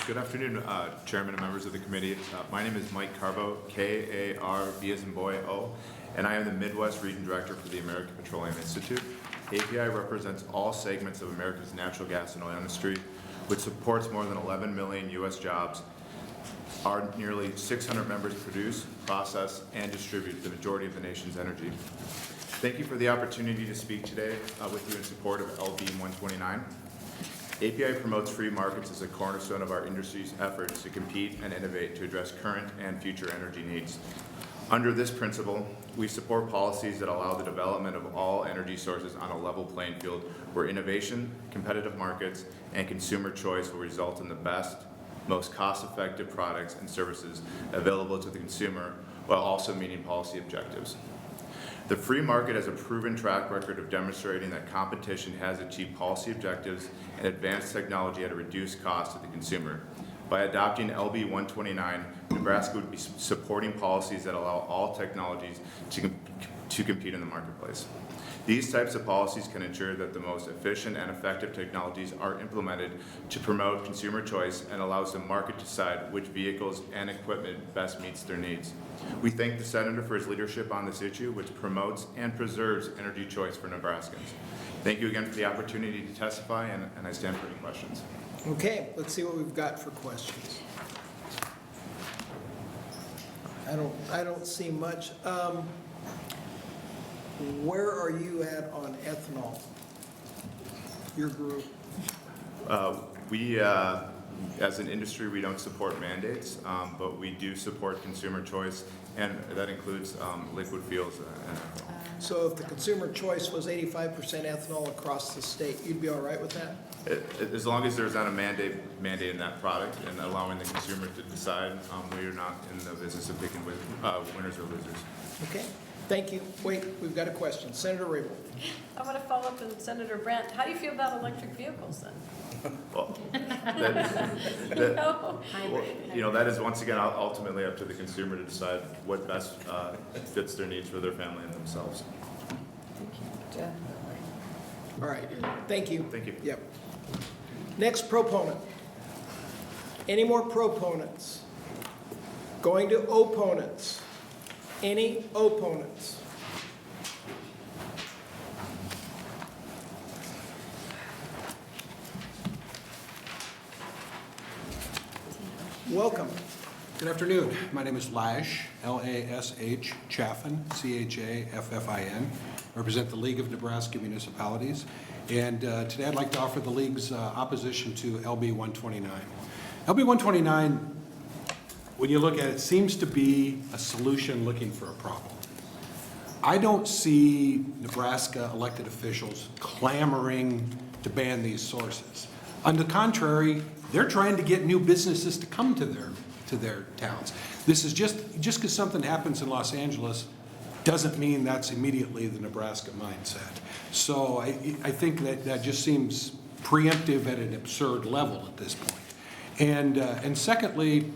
Good afternoon, Chairman and members of the committee. My name is Mike Carbo, K-A-R-B as in boy, O, and I am the Midwest Region Director for the American Petroleum Institute. API represents all segments of America's natural gas and oil industry, which supports more than 11 million U.S. jobs. Our nearly 600 members produce, process, and distribute the majority of the nation's energy. Thank you for the opportunity to speak today with you in support of LB 129. API promotes free markets as a cornerstone of our industry's efforts to compete and innovate to address current and future energy needs. Under this principle, we support policies that allow the development of all energy sources on a level playing field where innovation, competitive markets, and consumer choice will result in the best, most cost-effective products and services available to the consumer while also meeting policy objectives. The free market has a proven track record of demonstrating that competition has achieved policy objectives and advanced technology at a reduced cost to the consumer. By adopting LB 129, Nebraska would be supporting policies that allow all technologies to compete in the marketplace. These types of policies can ensure that the most efficient and effective technologies are implemented to promote consumer choice and allows the market to decide which vehicles and equipment best meets their needs. We thank the Senator for his leadership on this issue, which promotes and preserves energy choice for Nebraskans. Thank you again for the opportunity to testify, and I stand for any questions. Okay, let's see what we've got for questions. I don't see much. Where are you at on ethanol? Your group? We, as an industry, we don't support mandates, but we do support consumer choice, and that includes liquid fuels and ethanol. So if the consumer choice was 85% ethanol across the state, you'd be all right with that? As long as there's not a mandate in that product and allowing the consumer to decide, we are not in the business of picking winners or losers. Okay, thank you. Wait, we've got a question. Senator Rabel. I want to follow up with Senator Brandt. How do you feel about electric vehicles then? Well, No. that is once again ultimately up to the consumer to decide what best fits their needs for their family and themselves. All right, thank you. Thank you. Yep. Next proponent. Any more proponents? Going to opponents. Any opponents? Welcome. Good afternoon. My name is Lash, L-A-S-H, Chaffin, C-H-A-F-F-I-N. I represent the League of Nebraska Municipalities. And today I'd like to offer the League's opposition to LB 129. LB 129, when you look at it, seems to be a solution looking for a problem. I don't see Nebraska elected officials clamoring to ban these sources. On the contrary, they're trying to get new businesses to come to their towns. This is just because something happens in Los Angeles doesn't mean that's immediately the Nebraska mindset. So I think that just seems preemptive at an absurd level at this point. And secondly,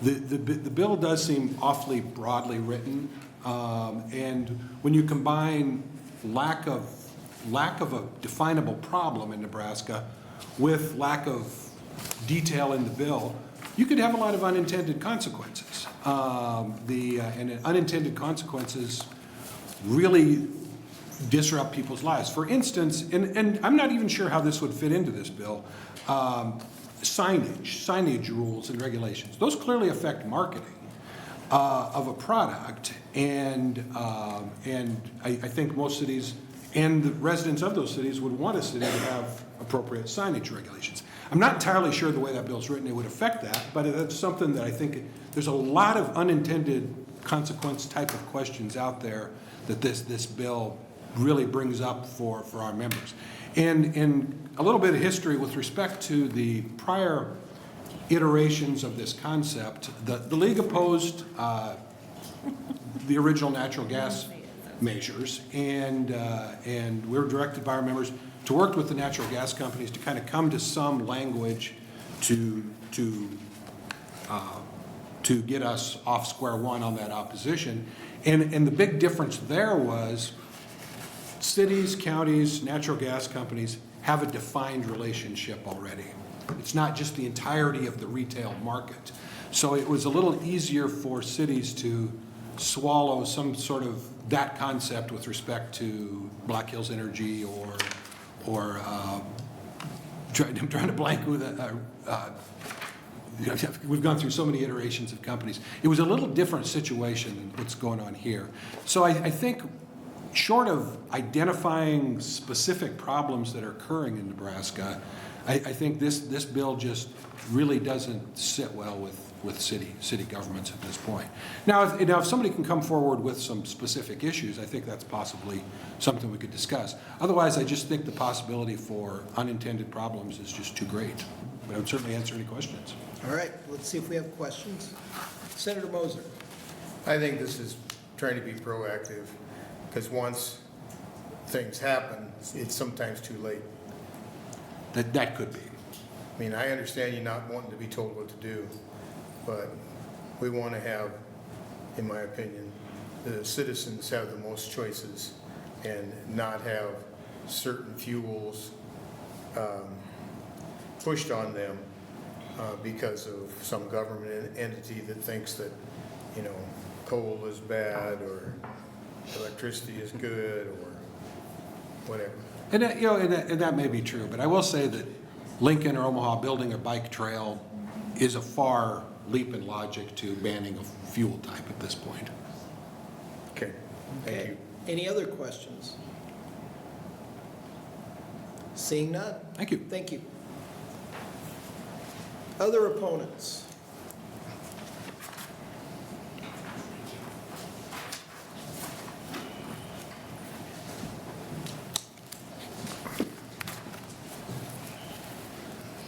the bill does seem awfully broadly written. And when you combine lack of a definable problem in Nebraska with lack of detail in the bill, you could have a lot of unintended consequences. And unintended consequences really disrupt people's lives. For instance, and I'm not even sure how this would fit into this bill, signage rules and regulations. Those clearly affect marketing of a product, and I think most cities and the residents of those cities would want a city to have appropriate signage regulations. I'm not entirely sure the way that bill's written it would affect that, but that's something that I think there's a lot of unintended consequence type of questions out there that this bill really brings up for our members. And a little bit of history with respect to the prior iterations of this concept, the League opposed the original natural gas measures, and we were directed by our members to work with the natural gas companies to kind of come to some language to get us off square one on that opposition. And the big difference there was cities, counties, natural gas companies have a defined relationship already. It's not just the entirety of the retail market. So it was a little easier for cities to swallow some sort of that concept with respect to Black Hills Energy or I'm trying to blank with we've gone through so many iterations of companies. It was a little different situation than what's going on here. So I think short of identifying specific problems that are occurring in Nebraska, I think this bill just really doesn't sit well with city governments at this point. Now, if somebody can come forward with some specific issues, I think that's possibly something we could discuss. Otherwise, I just think the possibility for unintended problems is just too great. But I would certainly answer any questions. All right, let's see if we have questions. Senator Moser. I think this is trying to be proactive, because once things happen, it's sometimes too late. That could be. I mean, I understand you not wanting to be told what to do, but we want to have, in my opinion, the citizens have the most choices and not have certain fuels pushed on them because of some government entity that thinks that, you know, coal is bad or electricity is good or whatever. And that, you know, and that may be true, but I will say that Lincoln or Omaha building a bike trail is a far leap in logic to banning a fuel type at this point. Okay, thank you. Any other questions? Seeing none? Thank you. Thank you. Other opponents?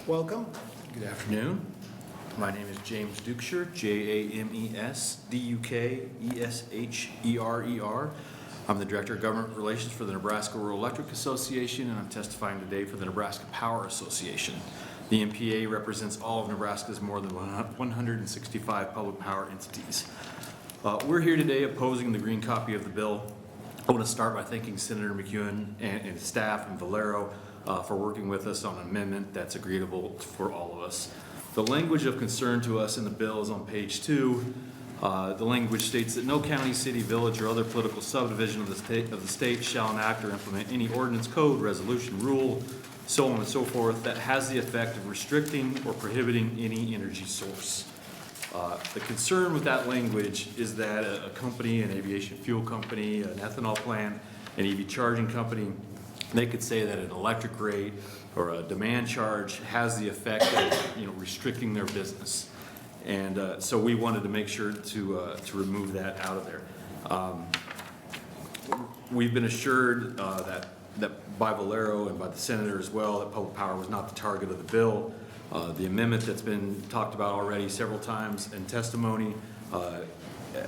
Welcome. Good afternoon. My name is James Dukesher, James Dukesherer. I'm the Director of Government Relations for the Nebraska Rural Electric Association, and I'm testifying today for the Nebraska Power Association. The NPA represents all of Nebraska's more than 165 public power entities. We're here today opposing the green copy of the bill. I want to start by thanking Senator McEwen and staff and Valero for working with us on an amendment that's agreeable for all of us. The language of concern to us in the bill is on page 2. The language states that no county, city, village, or other political subdivision of the state shall enact or implement any ordinance, code, resolution, rule, so on and so forth, that has the effect of restricting or prohibiting any energy source. The concern with that language is that a company, an aviation fuel company, an ethanol plant, an EV charging company, they could say that an electric rate or a demand charge has the effect of, you know, restricting their business. And so we wanted to make sure to remove that out of there. We've been assured that by Valero and by the Senator as well, that public power was not the target of the bill. The amendment that's been talked about already several times in testimony,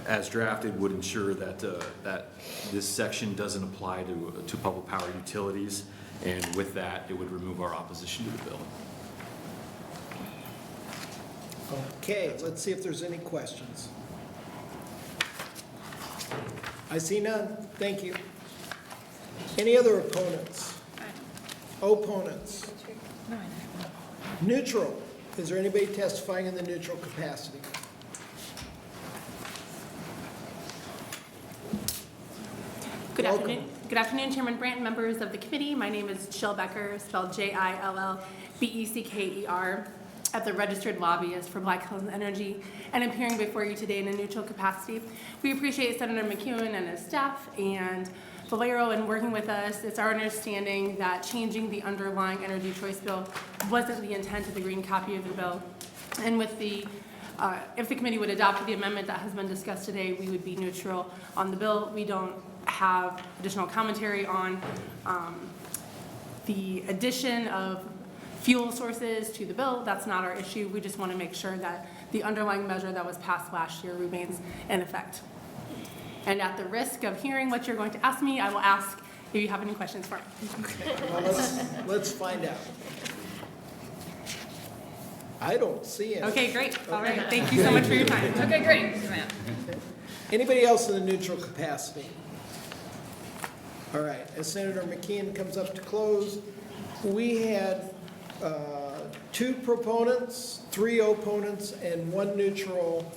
as drafted, would ensure that that this section doesn't apply to public power utilities, and with that, it would remove our opposition to the bill. Okay, let's see if there's any questions. I see none. Thank you. Any other opponents? Opponents? Neutral. Is there anybody testifying in the neutral capacity? Good afternoon. Good afternoon, Chairman Brandt, members of the committee. My name is Jill Becker, spelled Jillbecker, at the registered lobbyist for Black Hills Energy, and I'm appearing before you today in a neutral capacity. We appreciate Senator McEwen and his staff and Valero in working with us. It's our understanding that changing the underlying energy choice bill wasn't the intent of the green copy of the bill. And with the if the committee would adopt the amendment that has been discussed today, we would be neutral on the bill. We don't have additional commentary on the addition of fuel sources to the bill. That's not our issue. We just want to make sure that the underlying measure that was passed last year remains in effect. And at the risk of hearing what you're going to ask me, I will ask if you have any questions for me. Well, let's find out. I don't see any. Okay, great. All right. Thank you so much for your time. Okay, great. Anybody else in the neutral capacity? All right, as Senator McKeon comes up to close, we had 2 proponents, 3 opponents, and 1 neutral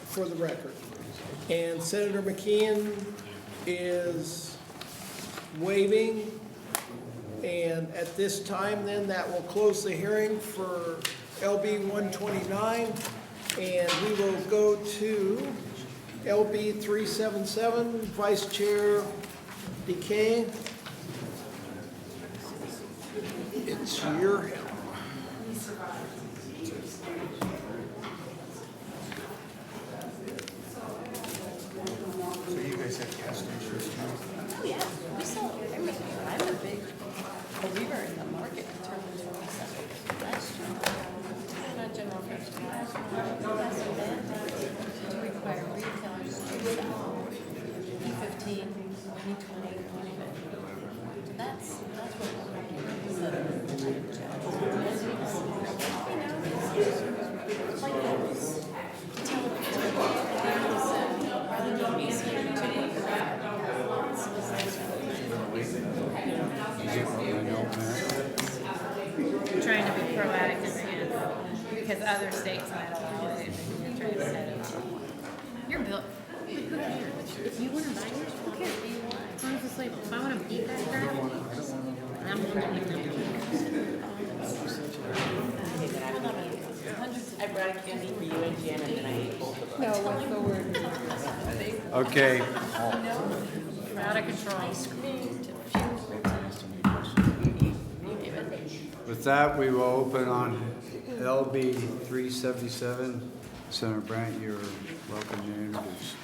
for the record. And Senator McKeon is waiving, and at this time then, that will close the hearing for LB 129, and we will go to LB 377, Vice Chair DeKay. It's your help. So you guys have gas stations too? Oh, yeah, we sell everything. I'm a big believer in the market in terms of that's true. Not general merchandise. To require retailers to sell E15, E20, That's what we're doing. Like for lack of chance, because other states might allow it, and you're trying to set it up. Your bill, who cares? If you wanna buy yours, who cares? As long as it's labeled. If I wanna eat that crap, I'm gonna eat it. I brought candy for you and Janet, and I ate both of them. No, what's the word? Okay, You're out of control. with that, we will open on LB 377. Senator Brandt, you're welcome to introduce.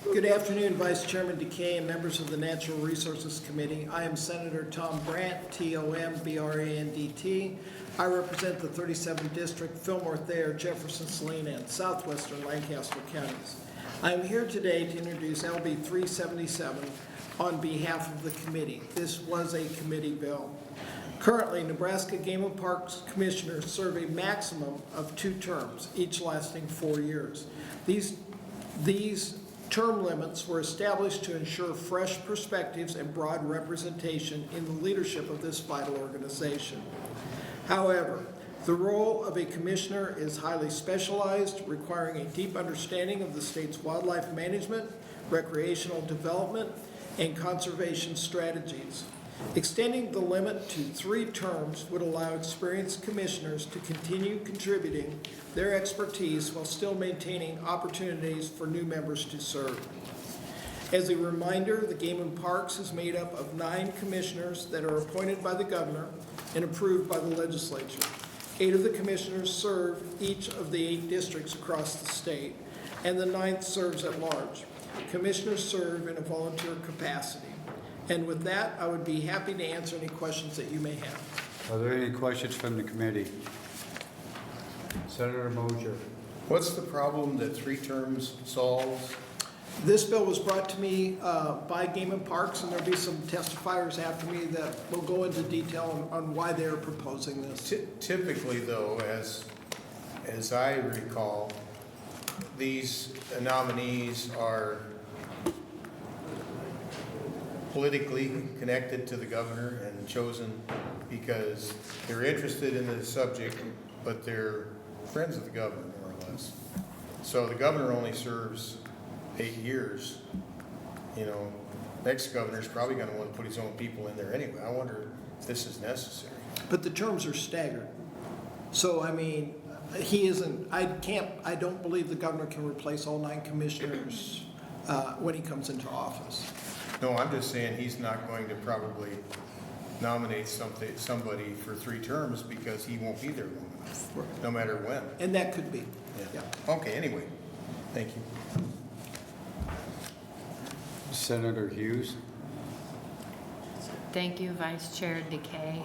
Good afternoon, Vice Chairman Decay and members of the Natural Resources Committee. I am Senator Tom Brandt, T-O-M-B-R-A-N-D-T. I represent the 37th District, Fillmore, Thayer, Jefferson, Saline, and southwestern Lancaster counties. I am here today to introduce LB 377 on behalf of the committee. This was a committee bill. Currently, Nebraska Game and Parks commissioners serve a maximum of 2 terms, each lasting 4 years. These term limits were established to ensure fresh perspectives and broad representation in the leadership of this vital organization. However, the role of a commissioner is highly specialized, requiring a deep understanding of the state's wildlife management, recreational development, and conservation strategies. Extending the limit to 3 terms would allow experienced commissioners to continue contributing their expertise while still maintaining opportunities for new members to serve. As a reminder, the Game and Parks is made up of 9 commissioners that are appointed by the governor and approved by the legislature. 8 of the commissioners serve each of the 8 districts across the state, and the 9th serves at large. Commissioners serve in a volunteer capacity. And with that, I would be happy to answer any questions that you may have. Are there any questions from the committee? Senator Moser. What's the problem that 3 terms solves? This bill was brought to me by Game and Parks, and there'll be some testifiers after me that will go into detail on why they're proposing this. Typically, though, as I recall, these nominees are politically connected to the governor and chosen because they're interested in the subject, but they're friends of the governor, more or less. So the governor only serves 8 years. You know, next governor's probably going to want to put his own people in there anyway. I wonder if this is necessary. But the terms are staggered. So, I mean, he isn't, I don't believe the governor can replace all 9 commissioners when he comes into office. No, I'm just saying he's not going to probably nominate somebody for 3 terms because he won't be there long enough, no matter when. And that could be. Yeah. Okay, anyway, thank you. Senator Hughes. Thank you, Vice Chair Decay.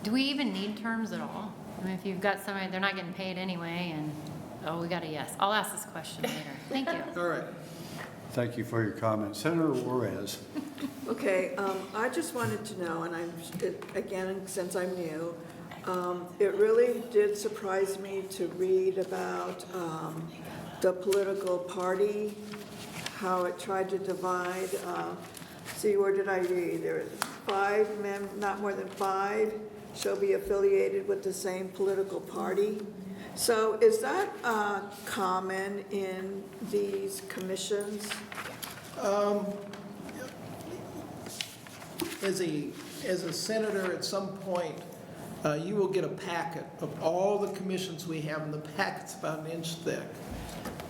Do we even need terms at all? I mean, if you've got somebody, they're not getting paid anyway, and, oh, we got a yes. I'll ask this question later. Thank you. All right. Thank you for your comment. Senator Juarez. Okay, I just wanted to know, and again, since I'm new, it really did surprise me to read about the political party, how it tried to divide. See, where did I read? There are 5 men, not more than 5, shall be affiliated with the same political party. So is that common in these commissions? As a senator, at some point, you will get a packet of all the commissions we have, and the packet's about 1 inch thick.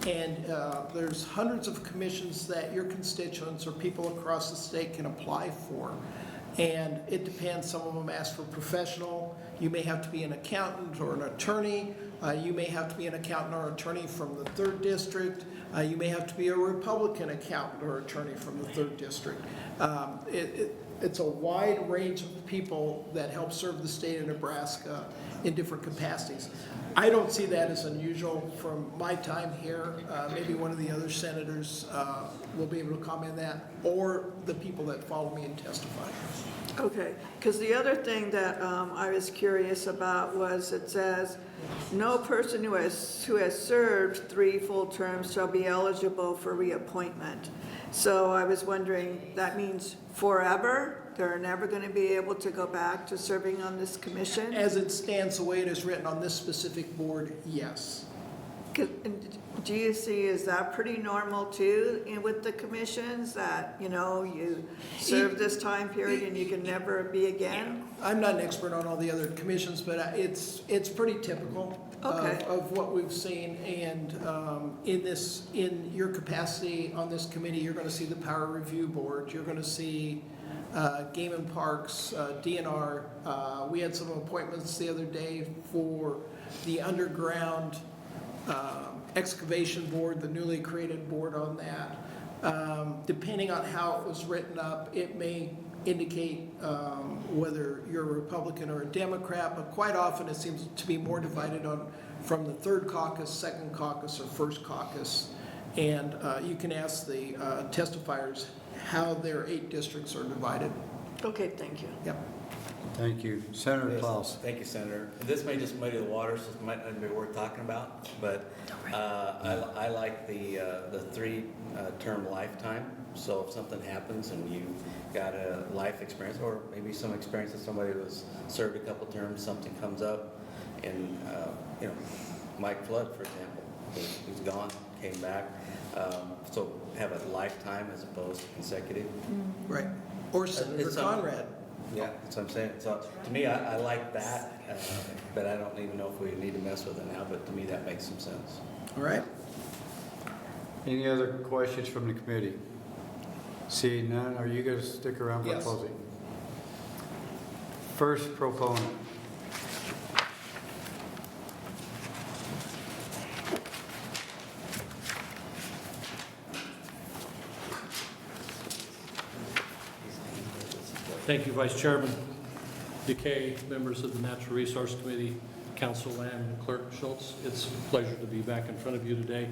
And there's hundreds of commissions that your constituents or people across the state can apply for. And it depends, some of them ask for professional. You may have to be an accountant or an attorney. You may have to be an accountant or attorney from the 3rd District. You may have to be a Republican accountant or attorney from the 3rd District. It's a wide range of people that help serve the state of Nebraska in different capacities. I don't see that as unusual from my time here. Maybe one of the other senators will be able to comment on that, or the people that follow me and testify. Okay, because the other thing that I was curious about was it says, no person who has served 3 full terms shall be eligible for reappointment. So I was wondering, that means forever? they're never going to be able to go back to serving on this commission? As it stands, the way it is written on this specific board, yes. Do you see, is that pretty normal too with the commissions, that, you know, you serve this time period and you can never be again? I'm not an expert on all the other commissions, but it's pretty typical Okay. of what we've seen. And in your capacity on this committee, you're going to see the Power Review Board, you're going to see Game and Parks, DNR. We had some appointments the other day for the underground excavation board, the newly created board on that. Depending on how it was written up, it may indicate whether you're a Republican or a Democrat, but quite often it seems to be more divided from the third caucus, second caucus, or first caucus. And you can ask the testifiers how their 8 districts are divided. Okay, thank you. Yep. Thank you. Senator Yes, Klaus. Thank you, Senator. This may just muddy the waters, so it might not be worth talking about, but I like the 3-term lifetime. So if something happens and you got a life experience, or maybe some experience that somebody was served a couple terms, something comes up, and you know, Mike Flood, for example, he's gone, came back. So have a lifetime as opposed to consecutive. Right. Or Senator Conrad. Yeah, that's what I'm saying. So to me, I like that, but I don't even know if we need to mess with it now, but to me, that makes some sense. All right. Any other questions from the committee? Seeing none, are you going to stick around for Yes. closing? First proponent. Thank you, Vice Chairman Decay, members of the Natural Resource Committee, Council Lamb, and Clerk Schultz. It's a pleasure to be back in front of you today.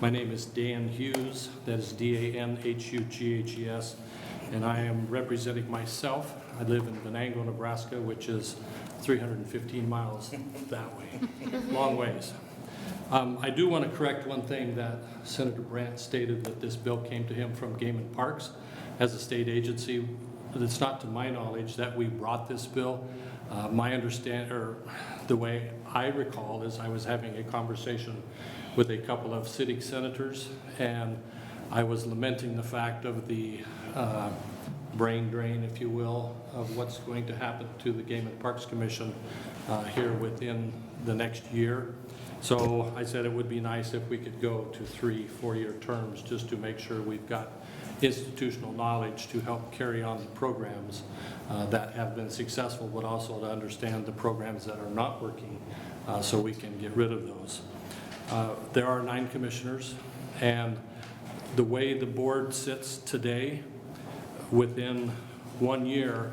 My name is Dan Hughes, that is D-A-N-H-U-G-H-E-S, and I am representing myself. I live in Venango, Nebraska, which is 315 miles that way, long ways. I do want to correct one thing that Senator Brandt stated, that this bill came to him from Game and Parks as a state agency. It's not to my knowledge that we brought this bill. My understand, or the way I recall, is I was having a conversation with a couple of city senators, and I was lamenting the fact of the brain drain, if you will, of what's going to happen to the Game and Parks Commission here within the next year. So I said it would be nice if we could go to 3-4-year terms, just to make sure we've got institutional knowledge to help carry on the programs that have been successful, but also to understand the programs that are not working so we can get rid of those. There are 9 commissioners, and the way the board sits today, within 1 year,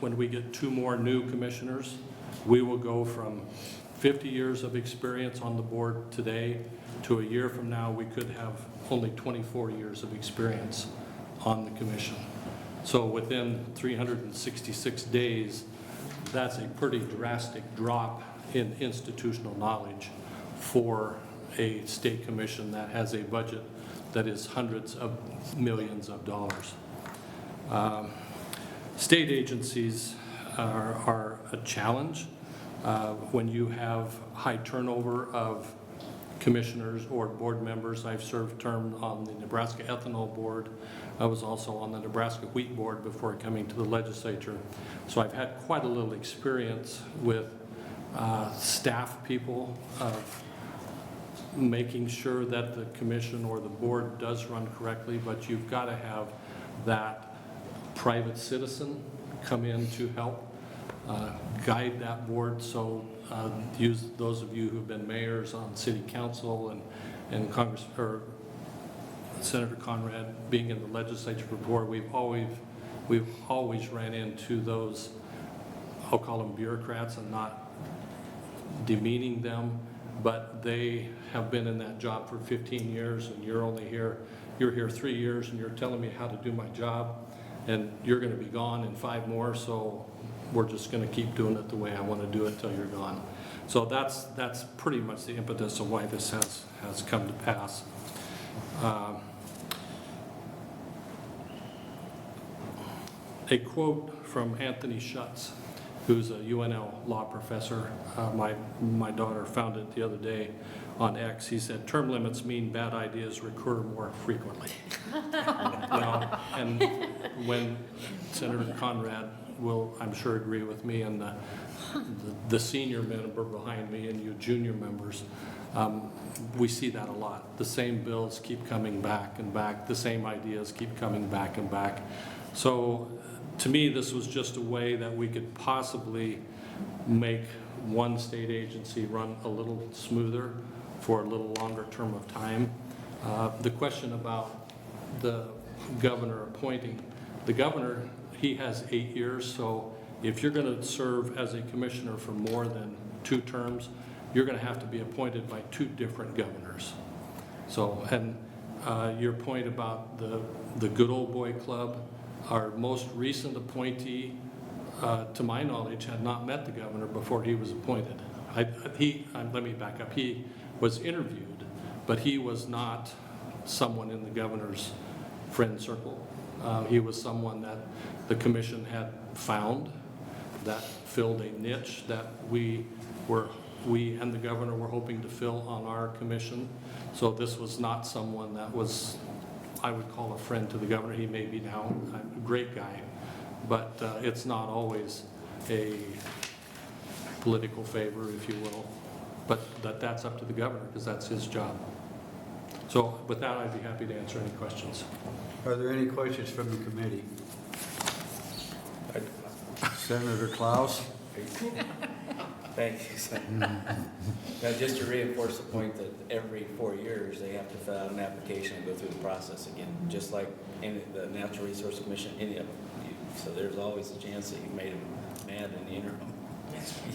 when we get 2 more new commissioners, we will go from 50 years of experience on the board today to a year from now, we could have only 24 years of experience on the commission. So within 366 days, that's a pretty drastic drop in institutional knowledge for a state commission that has a budget that is hundreds of millions of dollars. State agencies are a challenge when you have high turnover of commissioners or board members. I've served term on the Nebraska Ethanol Board. I was also on the Nebraska Wheat Board before coming to the legislature. So I've had quite a little experience with staff people of making sure that the commission or the board does run correctly, but you've got to have that private citizen come in to help guide that board. So use those of you who've been mayors on city council and Congress, or Senator Conrad being in the legislature before, we've always ran into those, I'll call them bureaucrats, and not demeaning them, but they have been in that job for 15 years, and you're here 3 years, and you're telling me how to do my job, and you're going to be gone in 5 more, so we're just going to keep doing it the way I want to do it till you're gone. So that's pretty much the impetus of why this has come to pass. a quote from Anthony Schutz, who's a UNL law professor. My daughter found it the other day on X. He said, "Term limits mean bad ideas recur more frequently." Well, and when Senator Conrad will, I'm sure, agree with me, and the senior member behind me and you junior members, we see that a lot. The same bills keep coming back and back. The same ideas keep coming back and back. So to me, this was just a way that we could possibly make one state agency run a little smoother for a little longer term of time. The question about the governor appointing, the governor, he has 8 years, so if you're going to serve as a commissioner for more than 2 terms, you're going to have to be appointed by 2 different governors. So, and your point about the good old boy club, our most recent appointee, to my knowledge, had not met the governor before he was appointed. Let me back up. He was interviewed, but he was not someone in the governor's friend circle. He was someone that the commission had found that filled a niche that we and the governor were hoping to fill on our commission. So this was not someone that was, I would call a friend to the governor. He may be now a great guy, but it's not always a political favor, if you will. But that's up to the governor because that's his job. So with that, I'd be happy to answer any questions. Are there any questions from the committee? Senator Klaus? Thank you. Now, just to reinforce the point that every 4 years, they have to fill out an application and go through the process again, just like in the Natural Resource Commission, any of you. So there's always a chance that you made them mad in the interim.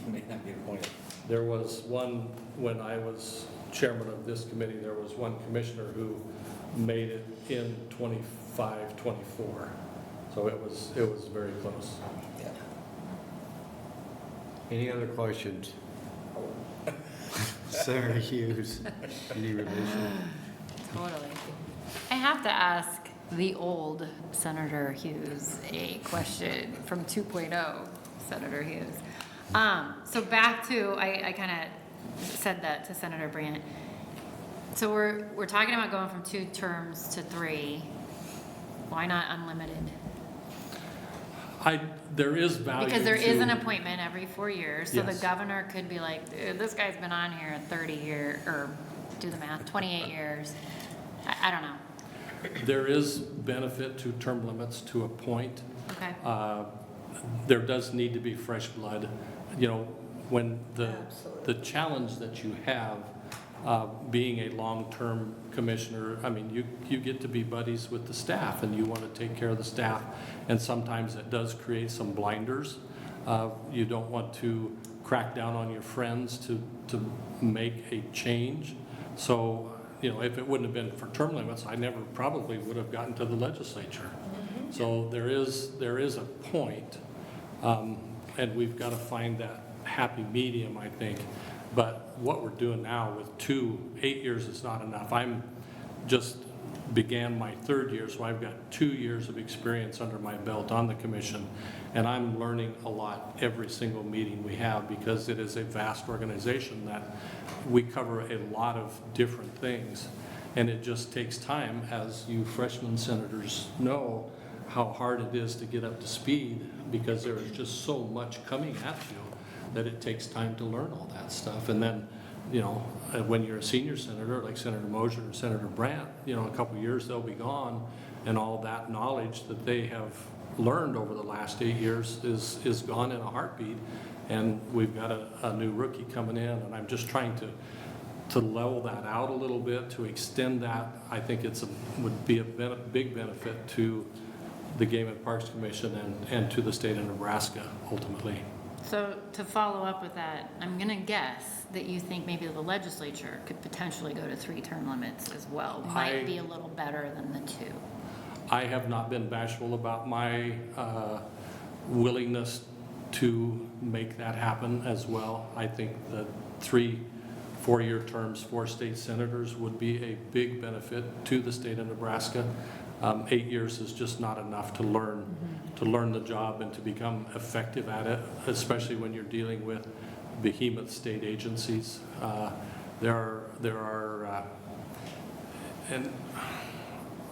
You may not get appointed. There was one, when I was chairman of this committee, there was one commissioner who made it in 25, 24. So it was very close. Yeah. Any other questions? Senator Hughes, any revision? Totally. I have to ask the old Senator Hughes a question from 2.0 Senator Hughes. So back to, I kind of said that to Senator Brandt. So we're talking about going from 2 terms to 3. Why not unlimited? There is value Because there is an to- appointment every 4 years, so the Yes. governor could be like, "Dude, this guy's been on here 30 years, or do the math, 28 years. I don't know. There is benefit to term limits to a point. Okay. There does need to be fresh blood. You know, when the challenge that you have being a long-term commissioner, I mean, you get to be buddies with the staff and you want to take care of the staff. And sometimes it does create some blinders. You don't want to crack down on your friends to make a change. So, you know, if it wouldn't have been for term limits, I never probably would have gotten to the legislature. So there is a point, and we've got to find that happy medium, I think. But what we're doing now with 8 years is not enough. I'm just began my 3rd year, so I've got 2 years of experience under my belt on the commission, and I'm learning a lot every single meeting we have because it is a vast organization that we cover a lot of different things, and it just takes time, as you freshman senators know, how hard it is to get up to speed because there is just so much coming at you that it takes time to learn all that stuff. And then, you know, when you're a senior senator like Senator Mosier or Senator Brandt, you know, in a couple of years they'll be gone, and all that knowledge that they have learned over the last 8 years is gone in a heartbeat. And we've got a new rookie coming in, and I'm just trying to level that out a little bit, to extend that. I think would be a big benefit to the Game and Parks Commission and to the state of Nebraska ultimately. So to follow up with that, I'm going to guess that you think maybe the legislature could potentially go to 3 term limits as well. Might be a little better than the 2. I have not been bashful about my willingness to make that happen as well. I think that 3 4-year terms for state senators would be a big benefit to the state of Nebraska. 8 years is just not enough to learn the job and to become effective at it, especially when you're dealing with behemoth state agencies. There are, and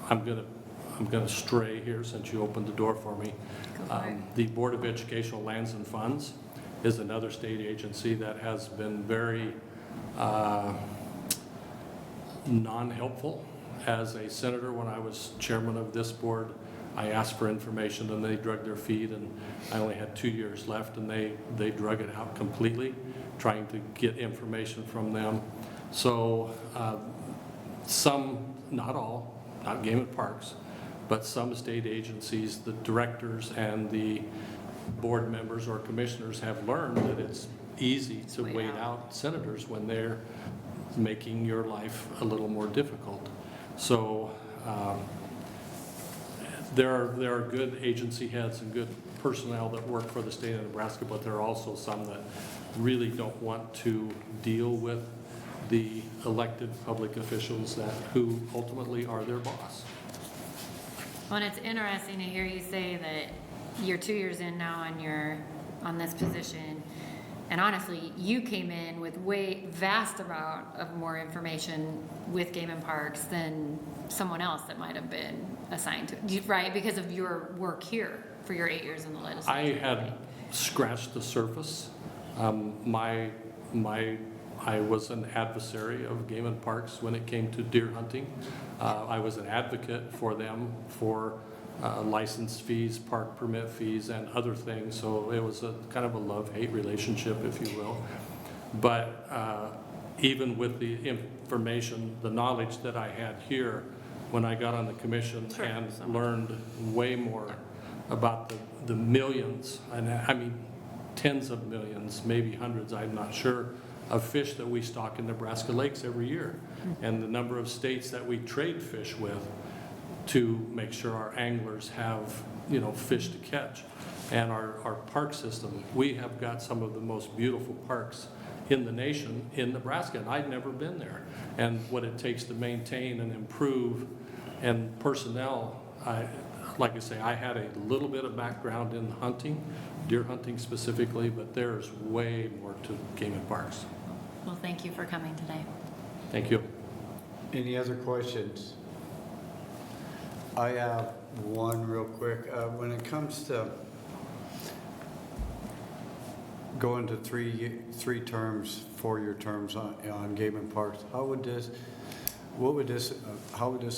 I'm gonna stray here since you opened the door for me. The Board of Educational Lands and Funds is another state agency that has been very non-helpful. As a senator, when I was chairman of this board, I asked for information and they drug their feet, and I only had 2 years left, and they drug it out completely, trying to get information from them. So some, not all, not Game and Parks, but some state agencies, the directors and the board members or commissioners have learned that it's easy to wait out senators when they're making your life a little more difficult. So there are good agency heads and good personnel that work for the state of Nebraska, but there are also some that really don't want to deal with the elected public officials who ultimately are their boss. Well, and it's interesting to hear you say that you're 2 years in now and you're on this position. And honestly, you came in with vast amount of more information with Game and Parks than someone else that might have been assigned to it, right? Because of your work here for your 8 years in the legislature. I had scratched the surface. I was an adversary of Game and Parks when it came to deer hunting. I was an advocate for them for license fees, park permit fees, and other things. So it was a kind of a love-hate relationship, if you will. But even with the information, the knowledge that I had here when I got on the commission and learned way more about the millions, and I mean tens of millions, maybe hundreds, I'm not sure, of fish that we stock in Nebraska lakes every year, and the number of states that we trade fish with to make sure our anglers have, fish to catch. And our park system, we have got some of the most beautiful parks in the nation in Nebraska, and I'd never been there. And what it takes to maintain and improve, and personnel, like I say, I had a little bit of background in hunting, deer hunting specifically, but there's way more to Game and Parks. Well, thank you for coming today. Thank you. Any other questions? I have one real quick. When it comes to going to three terms, 4-year terms on Game and Parks, how would this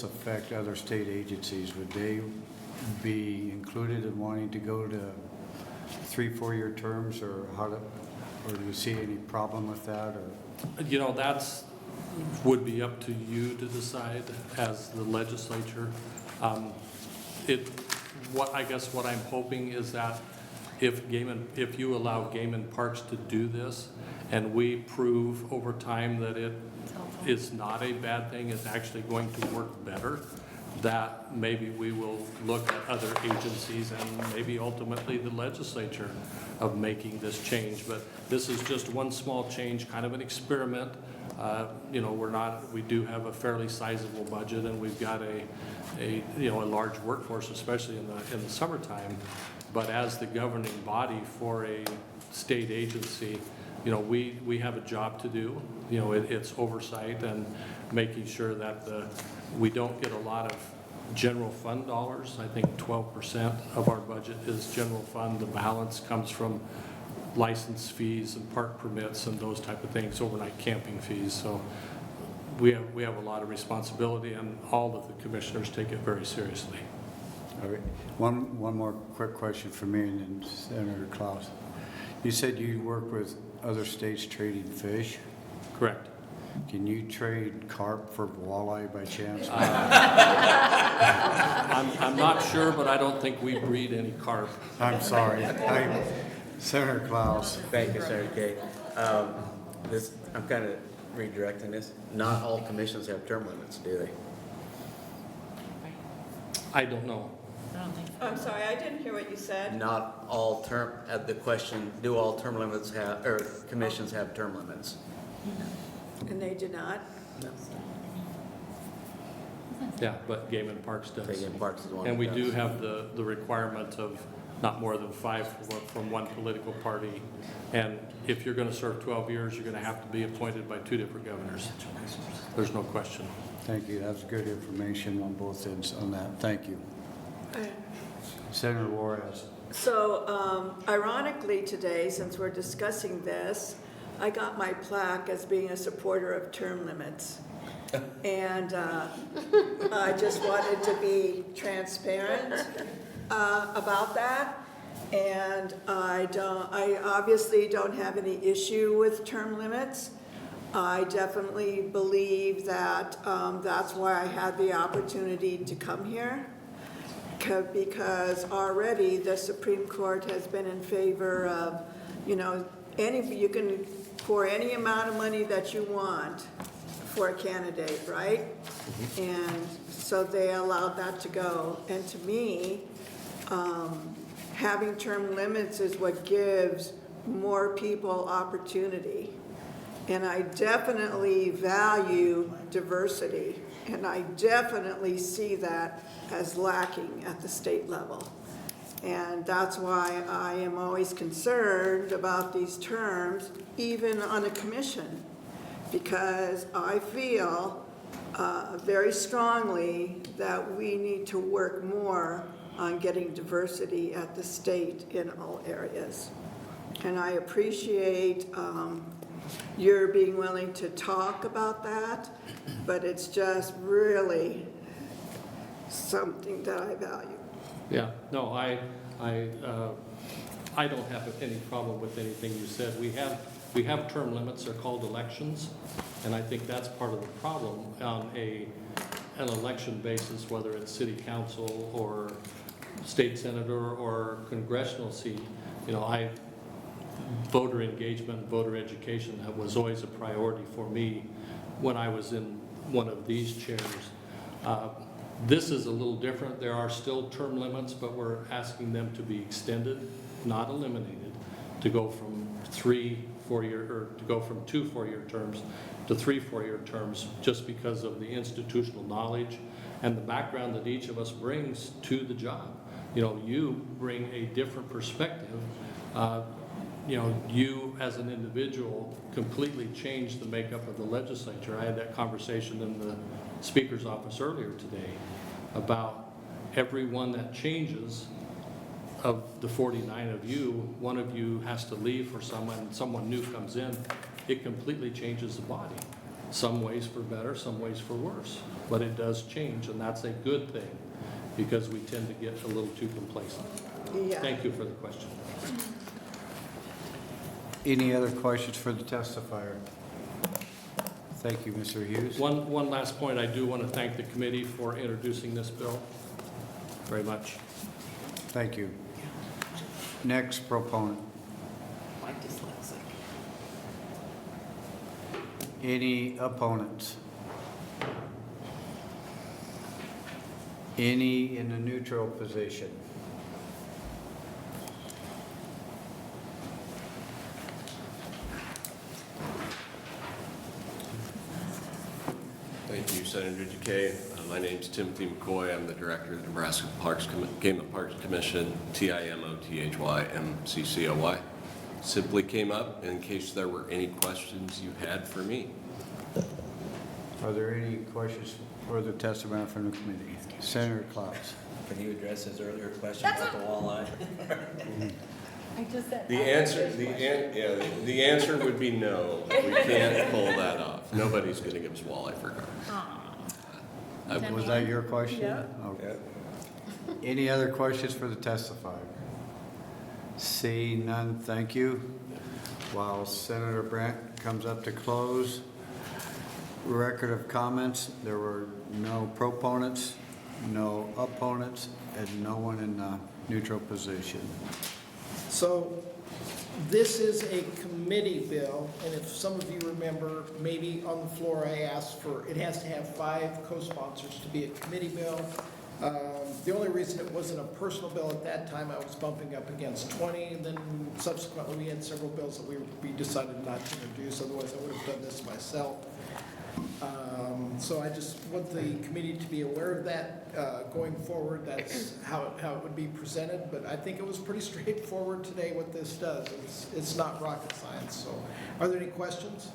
affect other state agencies? Would they be included in wanting to go to 3-4-year terms, or do you see any problem with that? Or That's would be up to you to decide as the legislature. I guess what I'm hoping is that if you allow Game and Parks to do this, and we prove over time that it is not a bad thing, it's actually going to work better, that maybe we will look at other agencies and maybe ultimately the legislature of making this change. But this is just one small change, kind of an experiment. We do have a fairly sizable budget, and we've got a large workforce, especially in the summertime. But as the governing body for a state agency, we have a job to do. It's oversight and making sure that we don't get a lot of general fund dollars. I think 12% of our budget is general fund. The balance comes from license fees and park permits and those type of things, overnight camping fees. So we have a lot of responsibility, and all of the commissioners take it very seriously. all right. One more quick question for me, and then Senator Klaus. You said you work with other states trading fish? Correct. Can you trade carp for walleye by chance? I'm not sure, but I don't think we breed any carp. I'm sorry. Senator Klaus. Thank you, Senator Kay. I'm kind of redirecting this. Not all commissions have term limits, do they? I don't know. I'm sorry, I didn't hear what you said. Not all the question, do all term limits have, or commissions have term limits? And they did not? Yeah, but Game and Parks does. Game and Parks is one And that we does. do have the requirement of not more than 5 from one political party. And if you're gonna serve 12 years, you're gonna have to be appointed by 2 different governors. There's no question. Thank you. That's good information on both ends on that. Thank you. Senator Juarez. So ironically today, since we're discussing this, I got my plaque as being a supporter of term limits. And I just wanted to be transparent about that. And I obviously don't have any issue with term limits. I definitely believe that that's why I had the opportunity to come here. Because already the Supreme Court has been in favor of, you know, you can pour any amount of money that you want for a candidate, right? And so they allowed that to go. And to me, having term limits is what gives more people opportunity. And I definitely value diversity. And I definitely see that as lacking at the state level. And that's why I am always concerned about these terms, even on a commission, because I feel very strongly that we need to work more on getting diversity at the state in all areas. And I appreciate your being willing to talk about that, but it's just really something that I value. Yeah, no, I don't have any problem with anything you said. We have term limits, they're called elections, and I think that's part of the problem on an election basis, whether it's city council or state senator or congressional seat. You know, voter engagement, voter education, that was always a priority for me when I was in one of these chairs. This is a little different. There are still term limits, but we're asking them to be extended, not eliminated, to go from 2 4-year terms to 3 4-year terms, just because of the institutional knowledge and the background that each of us brings to the job. You know, you bring a different perspective. You know, you as an individual completely changed the makeup of the legislature. I had that conversation in the Speaker's office earlier today about everyone that changes. Of the 49 of you, one of you has to leave for someone new comes in, it completely changes the body. Some ways for better, some ways for worse, but it does change, and that's a good thing because we tend to get a little too complacent. Yeah. Thank you for the question. Any other questions for the testifier? Thank you, Mr. Hughes. One last point, I do want to thank the committee for introducing this bill very much. Thank you. Next proponent. I'm dyslexic. Any opponents? Any in the neutral position? Thank you, Senator Decay. My name's Timothy McCoy. I'm the director of the Nebraska Game and Parks Commission, TIMOTHYMCCOY. Simply came up in case there were any questions you had for me. Are there any questions for the testimony from the committee? Senator Klaus. Can you address his earlier question about the walleye? I just said. The answer would be no. We can't pull that off. Nobody's going to give us walleye for carp. Was that your question? Yeah. Okay. Any other questions for the testifier? Seeing none, thank you. While Senator Brandt comes up to close, record of comments, there were no proponents, no opponents, and no one in the neutral position. So this is a committee bill, and if some of you remember, maybe on the floor I asked for, it has to have 5 co-sponsors to be a committee bill. The only reason it wasn't a personal bill at that time, I was bumping up against 20, and then subsequently we had several bills that we decided not to introduce, otherwise I would have done this myself. So I just want the committee to be aware of that going forward. That's how it would be presented, but I think it was pretty straightforward today what this does. It's not rocket science, so. Are there any questions?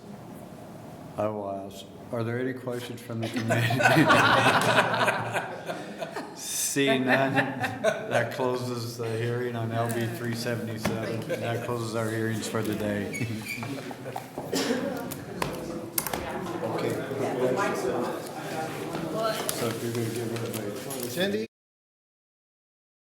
I will ask, are there any questions from the committee? Seeing none, that closes the hearing on LB 377. That closes our hearings for the day. Okay. So if you're going to give it away. Cindy?